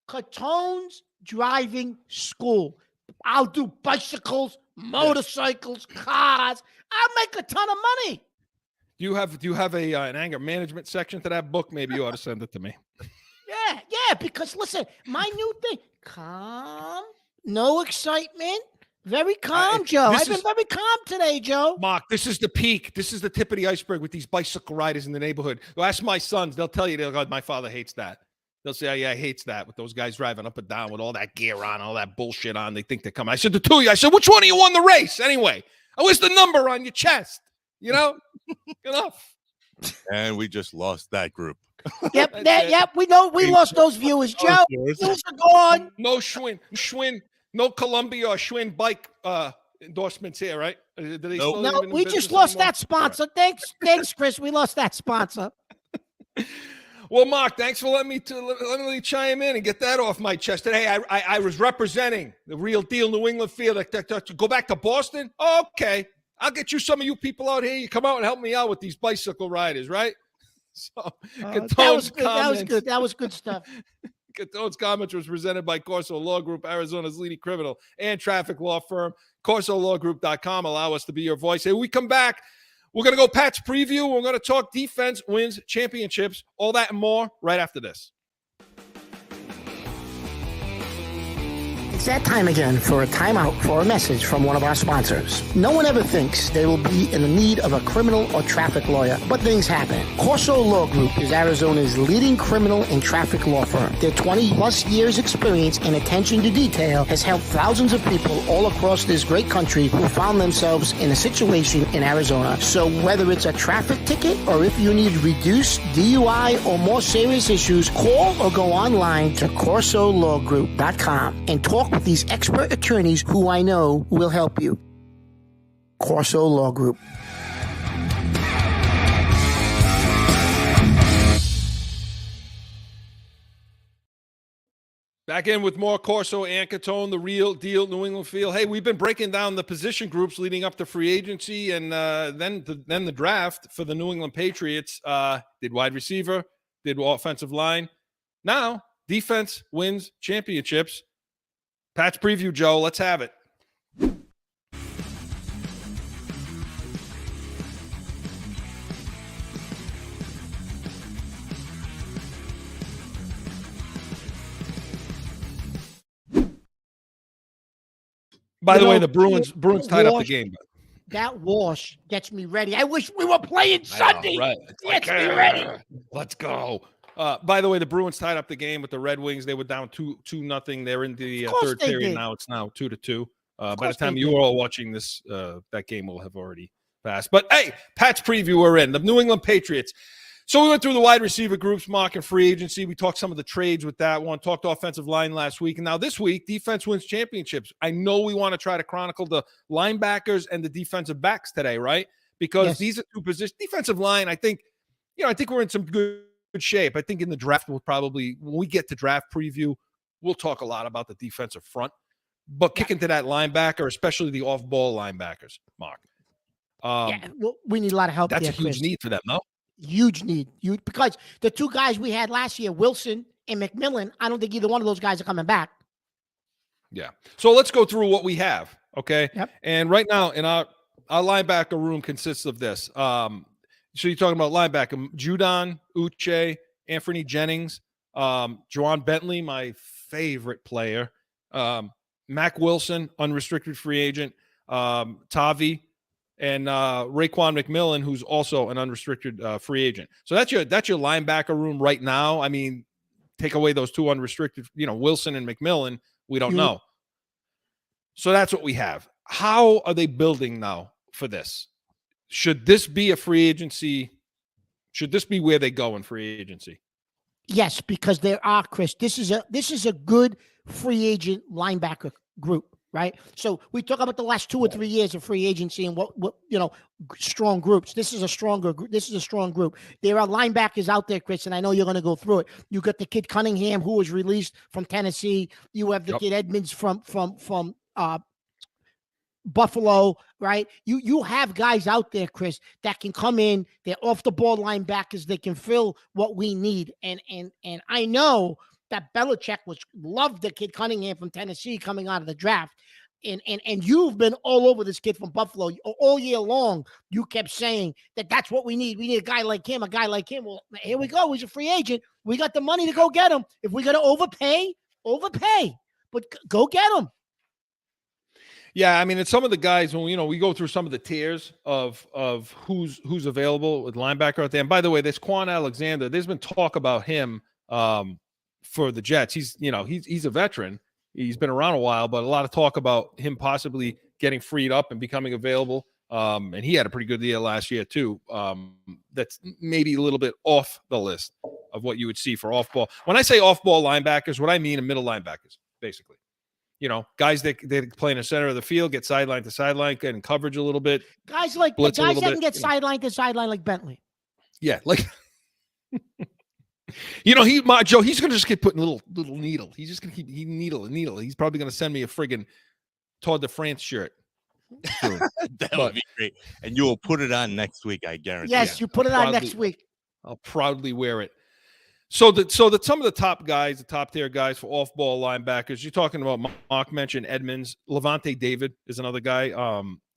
Catone's driving school. I'll do bicycles, motorcycles, cars. I'll make a ton of money. Do you have an anger management section to that book? Maybe you ought to send it to me. Yeah, because listen, my new thing, calm, no excitement, very calm, Joe. I've been very calm today, Joe. Mark, this is the peak. This is the tip of the iceberg with these bicycle riders in the neighborhood. Ask my sons. They'll tell you, my father hates that. They'll say, oh, yeah, he hates that with those guys driving up and down with all that gear on, all that bullshit on. They think they're coming. I said, the two of you. I said, which one of you won the race anyway? Where's the number on your chest? Enough. And we just lost that group. Yep. We know we lost those viewers, Joe. Viewers are gone. No Schwinn, no Columbia or Schwinn bike endorsements here, right? No, we just lost that sponsor. Thanks, Chris. We lost that sponsor. Well, Mark, thanks for letting me chime in and get that off my chest. And hey, I was representing the real deal New England field. To go back to Boston? Okay. I'll get you some of you people out here. You come out and help me out with these bicycle riders, right? So, that was good stuff. Catone's Comments was presented by CORSO Law Group, Arizona's leading criminal and traffic law firm. CORSOLawGroup.com. Allow us to be your voice. Hey, when we come back, we're going to go Pat's preview. We're going to talk defense, wins, championships, all that and more right after this. It's that time again for a timeout for a message from one of our sponsors. No one ever thinks they will be in the need of a criminal or traffic lawyer, but things happen. CORSO Law Group is Arizona's leading criminal and traffic law firm. Their 20-plus years experience and attention to detail has helped thousands of people all across this great country who found themselves in a situation in Arizona. So whether it's a traffic ticket or if you need reduced DUI or more serious issues, call or go online to CORSOLawGroup.com and talk with these expert attorneys who I know will help you. CORSO Law Group. Back in with more Corso and Catone, the real deal New England field. Hey, we've been breaking down the position groups leading up to free agency and then the draft for the New England Patriots. Did wide receiver, did offensive line. Now, defense wins championships. Pat's preview, Joe. Let's have it. By You the way, know, the Bruins tied up the wash- game. That wash gets me ready. I wish we were playing I know, Sunday. right? It's Gets me ready. Let's go. By the way, the Bruins tied up the game with the Red Wings. They were down 2-0. They're in the Of course third they period did. now. It's now 2-2. By the course time they you did. are all watching this, that game will have already passed. But hey, Pat's preview we're in. The New England Patriots. So we went through the wide receiver groups, mock and free agency. We talked some of the trades with that one, talked offensive line last week. And now this week, defense wins championships. I know we want to try to chronicle the linebackers and the defensive backs today, right? Because Yes. these are two positions. Defensive line, I think we're in some good shape. I think in the draft, we'll probably, when we get to draft preview, we'll talk a lot about the defensive front. But kicking to that linebacker, especially the off-ball linebackers, Mark. Well, we need a lot of help That's there, a huge Chris. need for them, no? Huge need. Because the two guys we had last year, Wilson and McMillan, I don't think either one of those guys are coming back. Yeah. So let's go through what we have, okay? Yep. And right now in our linebacker room consists of this. So you're talking about linebacker, Judon, Uche, Anthony Jennings, Juwan Bentley, my favorite player, Mac Wilson, unrestricted free agent, Tavi, and Raekwon McMillan, who's also an unrestricted free agent. So that's your linebacker room right now. I mean, take away those two unrestricted, Wilson and McMillan, we don't know. So that's what we have. How are they building now for this? Should this be a free agency? Should this be where they go in free agency? Yes, because there are, Chris. This is a good free agent linebacker group, right? So we talk about the last 2 or 3 years of free agency and what strong groups. This is a stronger group. This is a strong group. There are linebackers out there, Chris, and I know you're going to go through it. You got the kid Cunningham, who was released from Tennessee. You have the kid Edmonds from Buffalo, right? You have guys out there, Chris, that can come in. They're off the ball linebackers. They can fill what we need. And I know that Belichick loved the kid Cunningham from Tennessee coming out of the draft. And you've been all over this kid from Buffalo all year long. You kept saying that's what we need. We need a guy like him, Well, here we go. He's a free agent. We got the money to go get him. If we're going to overpay. But go get him. Yeah, I mean, it's some of the guys when we go through some of the tiers of who's available with linebacker out there. And by the way, this Quan Alexander, there's been talk about him for the Jets. He's a veteran. He's been around a while, but a lot of talk about him possibly getting freed up and becoming available. And he had a pretty good year last year too. That's maybe a little bit off the list of what you would see for off-ball. When I say off-ball linebackers, what I mean are middle linebackers, basically. Guys that play in the center of the field, get sideline to sideline, getting coverage a little bit. Guys that can get sideline to sideline like Bentley. Yeah, like Joe, he's gonna just keep putting little needle. He's just gonna keep needle. He's probably gonna send me a friggin' Tour de France shirt. That would be great. And you will put it on next week, I guarantee. Yes, you put it on next week. I'll proudly wear it. So that some of the top guys, the top tier guys for off-ball linebackers, you're talking about. Mark mentioned Edmonds. Levante David is another guy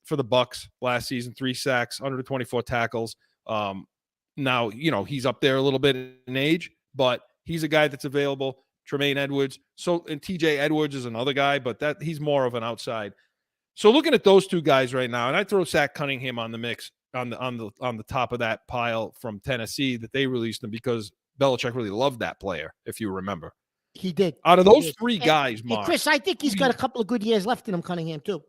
for the Bucs last season, 3 sacks, 124 tackles. Now he's up there a little bit in age, but he's a guy that's available. Tremaine Edwards. And TJ Edwards is another guy, but he's more of an outside. So looking at those two guys right now, and I throw Zach Cunningham on the mix on the top of that pile from Tennessee that they released him because Belichick really loved that player, if you remember. He did. Out of those three guys, Mark. Chris, I think he's got a couple of good years left in him, Cunningham, too.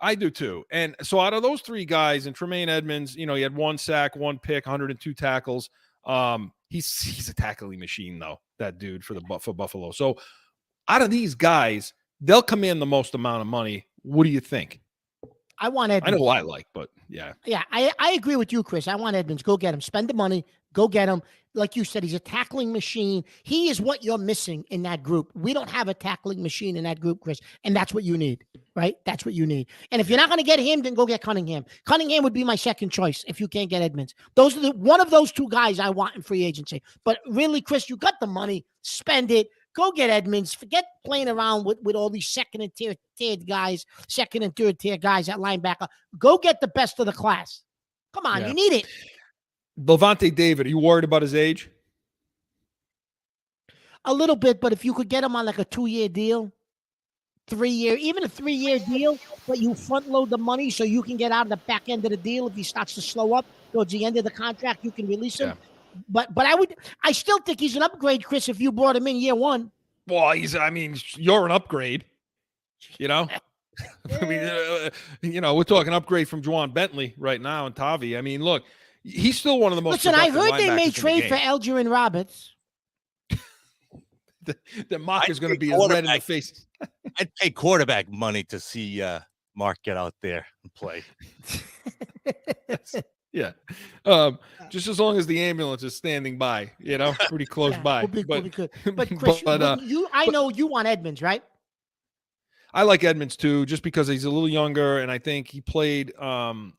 I do, too. And so out of those 3 guys, and Tremaine Edmonds, he had 1 sack, 1 pick, 102 tackles. He's a tackling machine, though, that dude for Buffalo. So out of these guys, they'll command the most amount of money. What do you think? I want Edmonds. I know I like, but yeah. Yeah, I agree with you, Chris. I want Edmonds. Go get him. Spend the money. Go get him. Like you said, he's a tackling machine. He is what you're missing in that group. We don't have a tackling machine in that group, Chris, and that's what you need, right? That's what you need. And if you're not going to get him, then go get Cunningham. Cunningham would be my second choice if you can't get Edmonds. Those are one of those 2 guys I want in free agency. But really, Chris, you got the money. Spend it. Go get Edmonds. Forget playing around with all these second and third tier guys at linebacker. Go get the best of the class. Come on, Yeah. you need it. Levante David, are you worried about his age? A little bit, but if you could get him on like a 2-year deal, 3-year, even a 3-year deal, but you front load the money so you can get out of the back end of the deal. If he starts to slow up towards the end of the contract, you can release him. Yeah. But I still think he's an upgrade, Chris, if you brought him in year one. Well, you're an upgrade, you know? I mean, we're talking upgrade from Juwan Bentley right now and Tavi. I mean, look, he's still one of the most. Listen, I productive heard they linebackers may in the trade game. for Algernon Roberts. The Mark is going to be quarterback. red in the face. I'd pay quarterback money to see Mark get out there and play. Yeah. Just as long as the ambulance is standing by, pretty close by. We'll be good. But Chris, I know you want Edmonds, right? I like Edmonds too, just because he's a little younger, and I think he played. I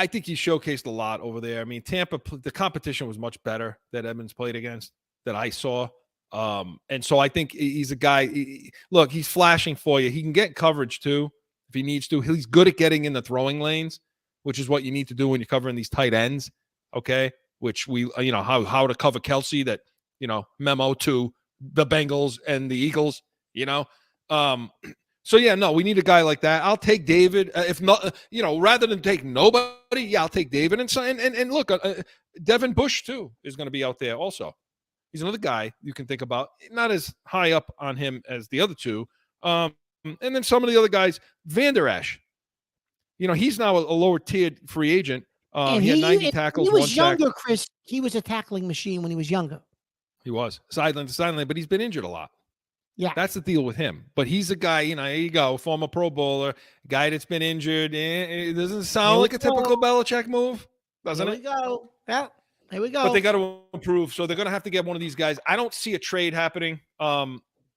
think he showcased a lot over there. I mean, Tampa, the competition was much better that Edmonds played against that I saw. And so I think he's a guy. Look, he's flashing for you. He can get coverage too if he needs to. He's good at getting in the throwing lanes, which is what you need to do when you're covering these tight ends. Okay, which we, how to cover Kelsey. That memo to the Bengals and the Eagles. So yeah, no, we need a guy like that. I'll take David. If not, rather than take nobody, yeah, I'll take David and look, Devin Bush too is going to be out there also. He's another guy you can think about. Not as high up on him as the other two. And then some of the other guys, Van Der Esch. He's now a lower tiered free agent. And he had 90 tackles. He was younger, Chris. He was a tackling machine when he was younger. He was sideline to sideline, but he's been injured a lot. Yeah, that's the deal with him. But he's a guy, here you go, former Pro Bowler, guy that's been injured. It doesn't sound like a typical Belichick move, doesn't it? Here we go. Well, here we go. But they got to improve, so they're going to have to get one of these guys. I don't see a trade happening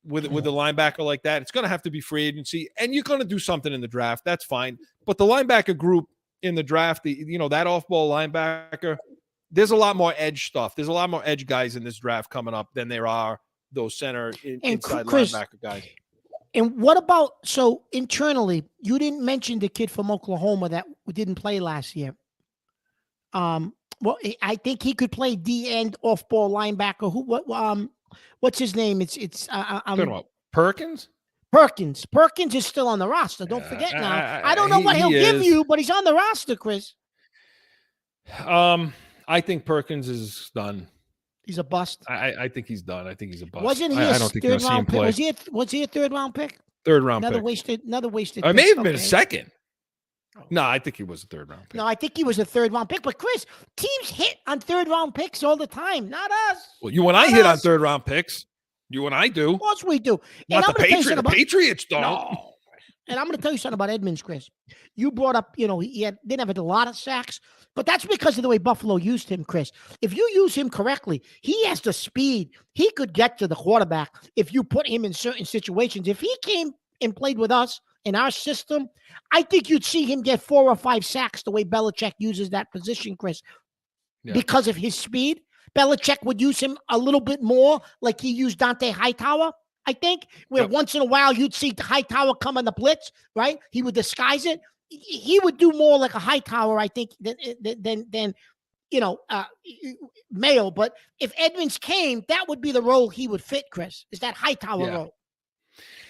with the linebacker like that. It's going to have to be free agency, and you're going to do something in the draft. That's fine. But the linebacker group in the draft, that off-ball linebacker, there's a lot more edge stuff. There's a lot more edge guys in this draft coming up than there are those center inside Chris, linebacker guys. And what about, so internally, you didn't mention the kid from Oklahoma that didn't play last year. Well, I think he could play D-end off-ball linebacker. What's his name? It's Perkins? Perkins is still on the roster. Don't forget now. I don't know what he'll give you, but he's on the roster, Chris. I think Perkins is done. He's a bust. I think he's done. I think he's a bust. Wasn't he I don't think third round play. pick? Was he a third round pick? Third round another pick. Another wasted. I may have been a second. No, I think he was a third round pick. No, I think he was a third round pick. But Chris, teams hit on third round picks all the time. Not us. Well, you and I hit on third round picks. You and I do. Of course we do. Not the Patriots. The Patriots don't. No. And I'm going to tell you something about Edmonds, Chris. You brought up, he didn't have a lot of sacks, but that's because of the way Buffalo used him, Chris. If you use him correctly, he has the speed. He could get to the quarterback if you put him in certain situations. If he came and played with us in our system, I think you'd see him get 4 or 5 sacks the way Belichick uses that position, Chris. Yeah. Because of his speed, Belichick would use him a little bit more like he used Dante Hightower. I think where once in a while you'd see the Hightower come on the blitz, right? He would disguise it. He would do more like a Hightower, I think, than Mayo. But if Edmonds came, that would be the role he would fit, Chris, is that Hightower role.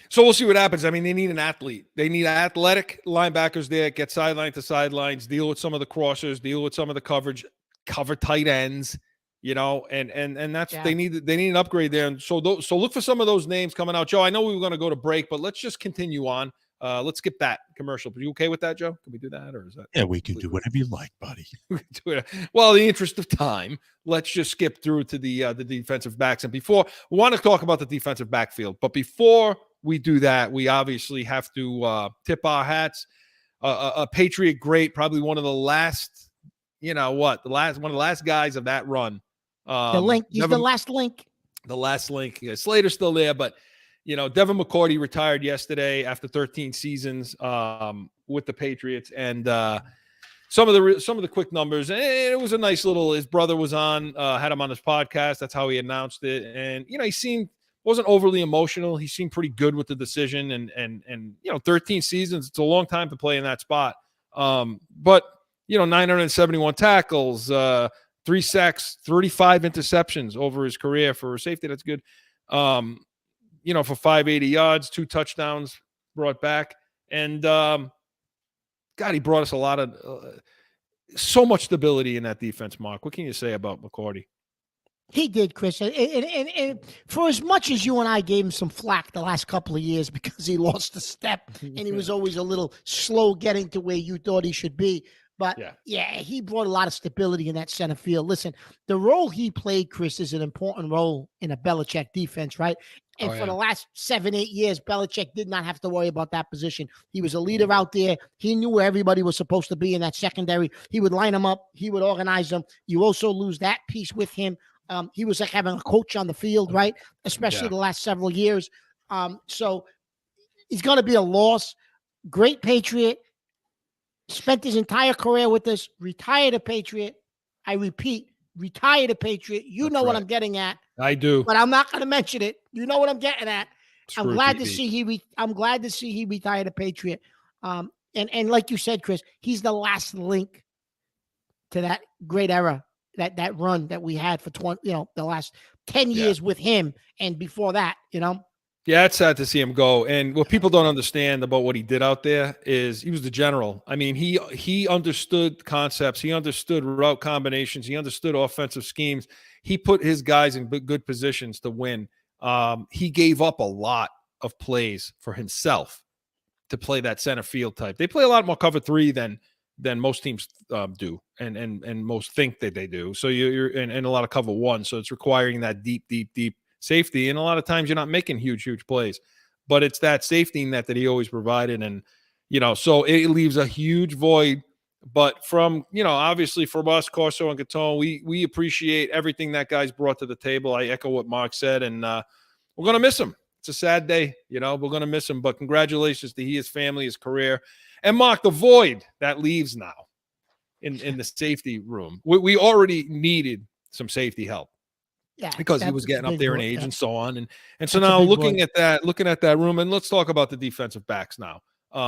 So we'll see what happens. I mean, they need an athlete. They need athletic linebackers there, get sideline to sidelines, deal with some of the crossers, deal with some of the coverage, cover tight ends. And that's they need an upgrade there. And so look for some of those names coming out. Joe, I know we were going to go to break, but let's just continue on. Let's skip that commercial. Are you okay with that, Joe? Can we do that, or is that? Yeah, we can do whatever you like, buddy. Well, in the interest of time, let's just skip through to the defensive backs. And before we want to talk about the defensive backfield, but before we do that, we obviously have to tip our hats. A Patriot great, probably one of the last. One of the last guys of that run. The link. He's the last link. The last link. Yeah, Slater's still there, but Devin McCourty retired yesterday after 13 seasons with the Patriots, and some of the quick numbers. And it was a nice little. His brother was on, had him on his podcast. That's how he announced it, and he seemed wasn't overly emotional. He seemed pretty good with the decision, and 13 seasons, it's a long time to play in that spot. But 971 tackles, 3 sacks, 35 interceptions over his career for a safety. That's good. For 580 yards, 2 touchdowns brought back, and God, he brought us a lot of so much stability in that defense. Mark, what can you say about McCourty? He did, Chris. And for as much as you and I gave him some flack the last couple of years because he lost a step and he was always a little slow getting to where you thought he should be. But, he brought a lot of stability in that center field. Listen, the role he played, Chris, is an important role in a Belichick defense, right? And for the last 7-8 years, Belichick did not have to worry about that position. He was a leader out there. He knew where everybody was supposed to be in that secondary. He would line them up. He would organize them. You also lose that piece with him. He was like having a coach on the field, right? Especially the last several years. So he's going to be a loss. Great Patriot. Spent his entire career with us. Retired a Patriot. I repeat, retired a Patriot. That's know what I'm getting at. I do. But I'm not going to mention it. You know what I'm getting at. I'm glad to see he retired a Patriot. And like you said, Chris, he's the last link to that great era. That run that we had for the last 10 years with him, and before that, Yeah, it's sad to see him go. And what people don't understand about what he did out there is he was the general. I mean, he understood concepts, he understood route combinations, he understood offensive schemes. He put his guys in good positions to win. He gave up a lot of plays for himself to play that center field type. They play a lot more cover 3 than most teams do, and most think that they do. So you're in a lot of cover 1. So it's requiring that deep safety. And a lot of times you're not making huge plays, but it's that safety net that he always provided. And, so it leaves a huge void. But from, obviously from us, Corso and Catone, we appreciate everything that guy's brought to the table. I echo what Mark said, and we're going to miss him. It's a sad day, we're going to miss him, but congratulations to his family, his career. And Mark, the void that leaves now in the safety room. We already needed some safety help. Yeah, because he was getting up there in age and so on. And so now looking at that room, and let's talk about the defensive backs now.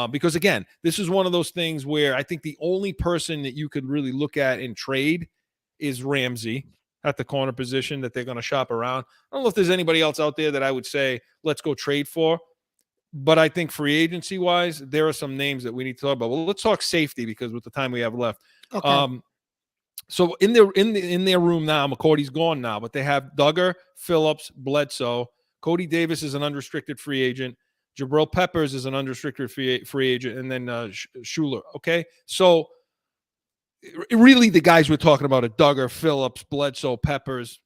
Because again, this is one of those things where I think the only person that you could really look at in trade is Ramsey at the corner position that they're going to shop around. I don't know if there's anybody else out there that I would say, let's go trade for. But I think free agency wise, there are some names that we need to talk about. Well, let's talk safety because with the time we have left. Okay. So in their room now, McCourty's gone now, but they have Duggar, Phillips, Bledsoe. Cody Davis is an unrestricted free agent. Jabril Peppers is an unrestricted free agent, and then Schuler. Okay, so really the guys we're talking about are Duggar, Phillips, Bledsoe, Peppers.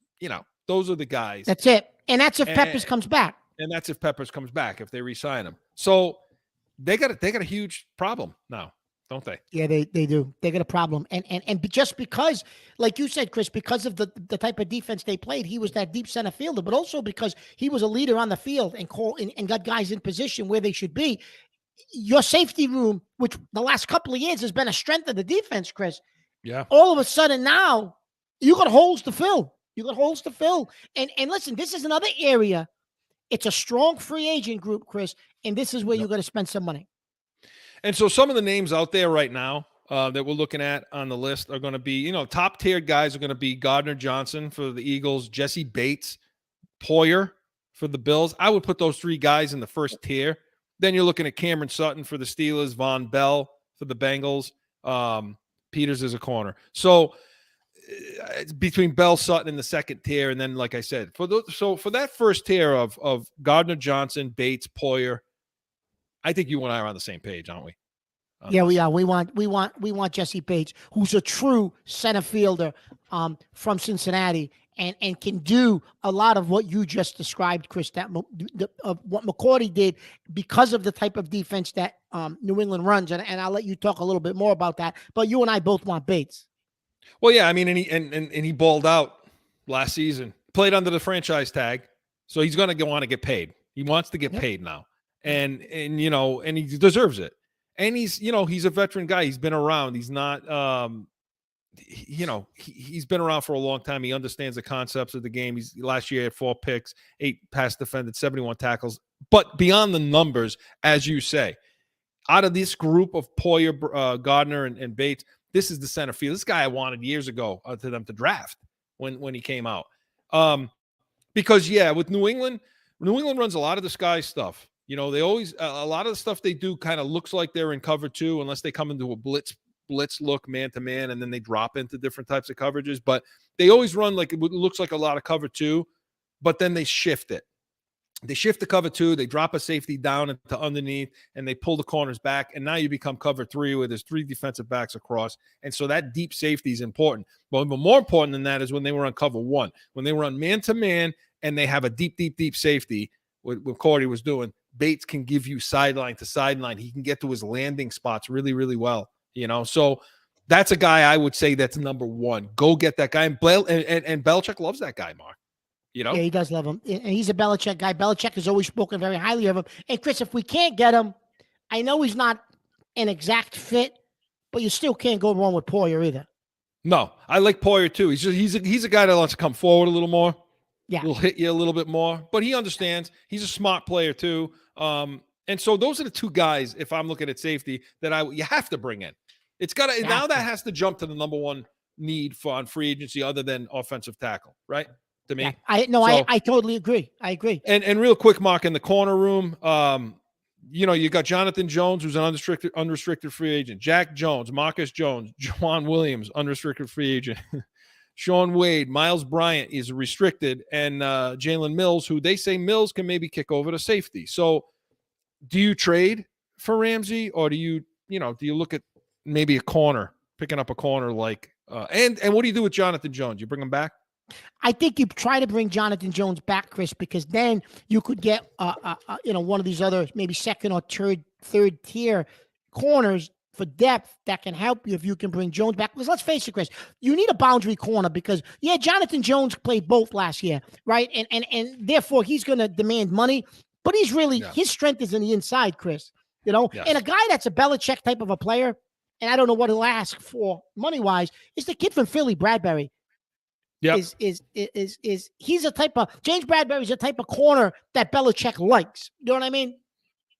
Those are the guys. That's it, and that's if Peppers comes back. And that's if Peppers comes back, if they re-sign him. So they got a huge problem now, don't they? Yeah, they do. They got a problem. And just because, like you said, Chris, because of the type of defense they played, he was that deep center fielder, but also because he was a leader on the field and got guys in position where they should be. Your safety room, which the last couple of years has been a strength of the defense, Chris. Yeah. All of a sudden now, you got holes to fill. And listen, this is another area. It's a strong free agent group, Chris, and this is where you're going to spend some money. And so some of the names out there right now that we're looking at on the list are going to be, top tier guys are going to be Gardner Johnson for the Eagles, Jesse Bates, Poyer for the Bills. I would put those 3 guys in the first tier. Then you're looking at Cameron Sutton for the Steelers, Von Bell for the Bengals, Peters is a corner. So it's between Bell, Sutton in the second tier, and then, like I said, for that first tier of Gardner Johnson, Bates, Poyer, I think you and I are on the same page, aren't we? Yeah, we are. We want Jesse Bates, who's a true center fielder from Cincinnati, and can do a lot of what you just described, Chris. Of what McCourty did because of the type of defense that New England runs, and I'll let you talk a little bit more about that. But you and I both want Bates. Well, yeah, I mean, and he balled out last season, played under the franchise tag, so he's going to want to get paid. He wants to get paid now, and he deserves it. And he's a veteran guy. He's been around. He's not he's been around for a long time. He understands the concepts of the game. He's last year had 4 picks, 8 pass defended, 71 tackles. But beyond the numbers, as you say, out of this group of Poyer, Gardner, and Bates, this is the center field. This guy I wanted years ago to them to draft when he came out. Because with New England runs a lot of disguise stuff. They always a lot of the stuff they do kind of looks like they're in cover 2 unless they come into a blitz look man to man, and then they drop into different types of coverages. But they always run like it looks like a lot of cover 2, but then they shift it. They shift the cover 2, they drop a safety down into underneath, and they pull the corners back, and now you become cover 3 where there's 3 defensive backs across. And so that deep safety is important. But more important than that is when they were on cover 1, when they were on man-to-man, and they have a deep safety, what Cordy was doing. Bates can give you sideline to sideline. He can get to his landing spots really, really well. So that's a guy I would say that's number 1. Go get that guy. And Belichick loves that guy, Mark. Yeah, he does love him. And he's a Belichick guy. Belichick has always spoken very highly of him. And Chris, if we can't get him, I know he's not an exact fit, but you still can't go wrong with Poyer either. No, I like Poyer too. He's a guy that wants to come forward a little more. Yeah. He'll hit you a little bit more, but he understands. He's a smart player too. And so those are the 2 guys, if I'm looking at safety, that you have to bring in. It's got to now that has to jump to the number 1 need on free agency other than offensive tackle, right? To me. Yeah. I totally agree. I agree. And real quick, Mark, in the corner room, you got Jonathan Jones, who's an unrestricted free agent. Jack Jones, Marcus Jones, Juwan Williams, unrestricted free agent. Sean Wade, Miles Bryant is restricted, and Jalen Mills, who they say Mills can maybe kick over to safety. So do you trade for Ramsey, or do you look at maybe a corner, picking up a corner like and what do you do with Jonathan Jones? You bring him back? I think you try to bring Jonathan Jones back, Chris, because then you could get one of these other maybe second or third tier corners for depth that can help you if you can bring Jones back. Because let's face it, Chris, you need a boundary corner because Jonathan Jones played both last year, right? And therefore he's going to demand money, but he's really his strength is in the inside, Chris. And a guy that's a Belichick type of a player, and I don't know what he'll ask for money wise, is the kid from Philly, Bradbury. Yeah, is he's a type of James Bradbury's a type of corner that Belichick likes. You know what I mean?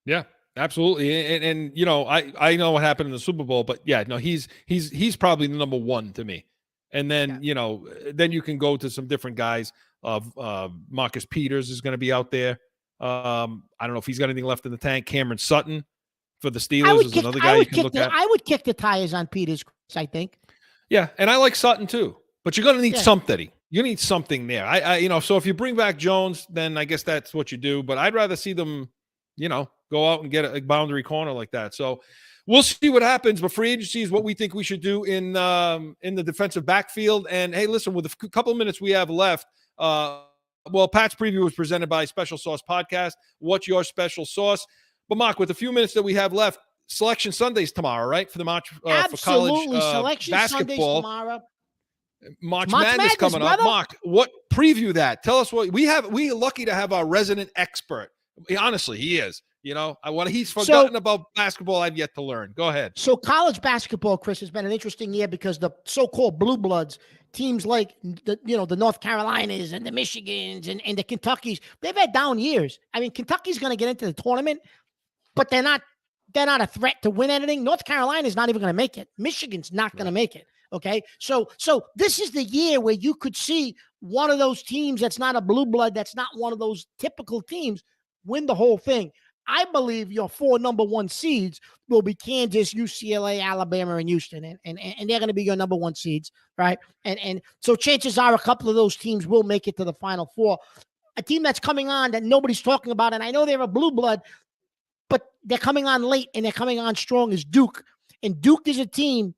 Yeah, absolutely. And I know what happened in the Super Bowl, but he's probably the number 1 to me. And then then you can go to some different guys. Marcus Peters is going to be out there. I don't know if he's got anything left in the tank. Cameron Sutton for the Steelers is another guy you can look at. I would kick the tires on Peters, I think. Yeah, and I like Sutton too. But you're going to need something. You need something there. So if you bring back Jones, then I guess that's what you do. But I'd rather see them, go out and get a boundary corner like that. So we'll see what happens. But free agency is what we think we should do in the defensive backfield. And hey, listen, with a couple of minutes we have left, Pat's preview was presented by Special Sauce Podcast. What's your special sauce? But Mark, with a few minutes that we have left, Selection Sundays tomorrow, right? For the March for college Selection basketball. Sundays tomorrow. March Madness coming up. Mark, what preview that? Tell us what we have. We're lucky to have our resident expert. Honestly, he is. He's forgotten about basketball. I've yet to learn. Go ahead. So college basketball, Chris, has been an interesting year because the so-called blue bloods, teams like the North Carolinas and the Michigans and the Kentuckys, they've had down years. I mean, Kentucky's going to get into the tournament, but they're not a threat to win anything. North Carolina's not even going to make it. Michigan's not going to make it. Okay, so this is the year where you could see one of those teams that's not a blue blood, that's not one of those typical teams, win the whole thing. I believe your 4 number 1 seeds will be Kansas, UCLA, Alabama, and Houston, and they're going to be your number 1 seeds, right? And so chances are a couple of those teams will make it to the Final Four. A team that's coming on that nobody's talking about, and I know they're a blue blood, but they're coming on late and they're coming on strong, is Duke. And Duke is a team.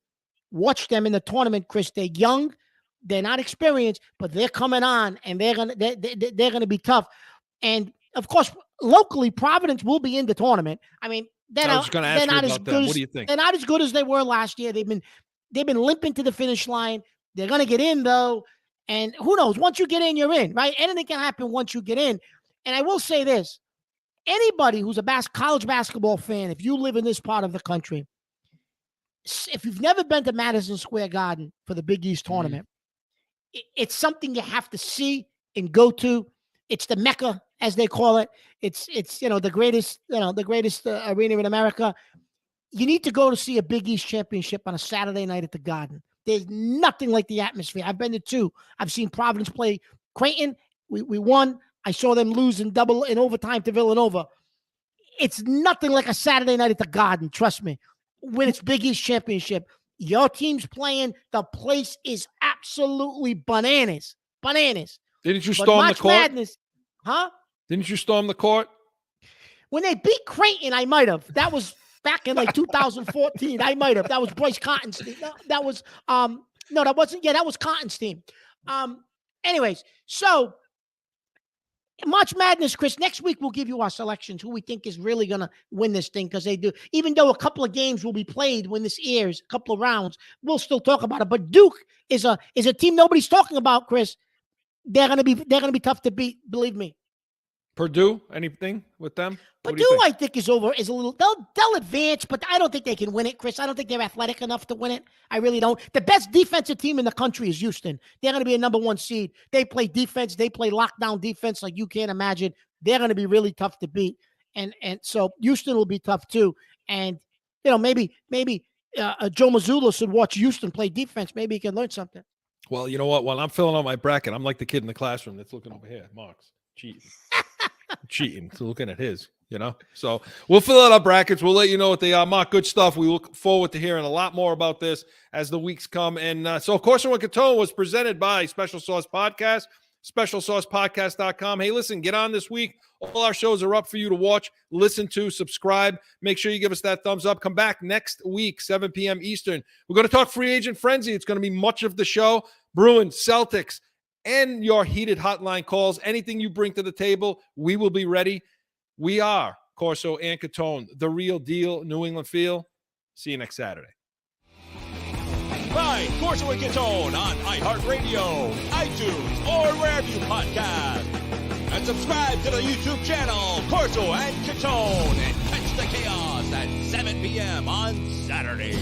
Watch them in the tournament, Chris. They're young, they're not experienced, but they're coming on, and they're gonna be tough. And of course, locally, Providence will be in the tournament. I mean, they're not as good. What do you think? They're not as good as they were last year. They've been limping to the finish line. They're gonna get in though, and who knows? Once you get in, you're in, right? Anything can happen once you get in. And I will say this: anybody who's a college basketball fan, if you live in this part of the country, if you've never been to Madison Square Garden for the Big East tournament, it's something you have to see and go to. It's the Mecca, as they call it. It's the greatest arena in America. You need to go to see a Big East championship on a Saturday night at the Garden. There's nothing like the atmosphere. I've been to 2. I've seen Providence play Creighton. We won. I saw them lose in overtime to Villanova. It's nothing like a Saturday night at the Garden. Trust me. When it's Big East championship, your team's playing. The place is absolutely bananas. Bananas. Didn't you storm the court? Madness, huh? Didn't you storm the court? When they beat Creighton, I might have. That was back in like 2014. I might have. That was Bryce Cotton's team. No, that was no, that wasn't. Yeah, that was Cotton's team. Anyways, so March Madness, Chris. Next week we'll give you our selections, who we think is really gonna win this thing, because they do. Even though a couple of games will be played when this airs, a couple of rounds, we'll still talk about it. But Duke is a team nobody's talking about, Chris. They're gonna be tough to beat. Believe me. Purdue, anything with them? Purdue, I think, is a little. They'll advance, but I don't think they can win it, Chris. I don't think they're athletic enough to win it. I really don't. The best defensive team in the country is Houston. They're going to be a number 1 seed. They play defense. They play lockdown defense like you can't imagine. They're going to be really tough to beat, and so Houston will be tough too. And maybe Joe Mazzulla should watch Houston play defense. Maybe he can learn something. Well, you know what? While I'm filling out my bracket, I'm like the kid in the classroom that's looking over here. Mark's cheating. So looking at his, So we'll fill out our brackets. We'll let you know what they are. Mark, good stuff. We look forward to hearing a lot more about this as the weeks come. And so CORSO and CATONE was presented by Special Sauce Podcast, specialsaucepodcast.com. Hey, listen, get on this week. All our shows are up for you to watch, listen to, subscribe. Make sure you give us that thumbs up. Come back next week, 7 p.m. Eastern. We're going to talk free agent frenzy. It's going to be much of the show. Bruins, Celtics, and your heated hotline calls. Anything you bring to the table, we will be ready. We are CORSO and CATONE, the real deal, New England feel. See you next Saturday. Find CORSO and CATONE on iHeartRadio, iTunes, or wherever you podcast. And subscribe to the YouTube channel, CORSO and CATONE, and catch the chaos at 7 p.m. on Saturday.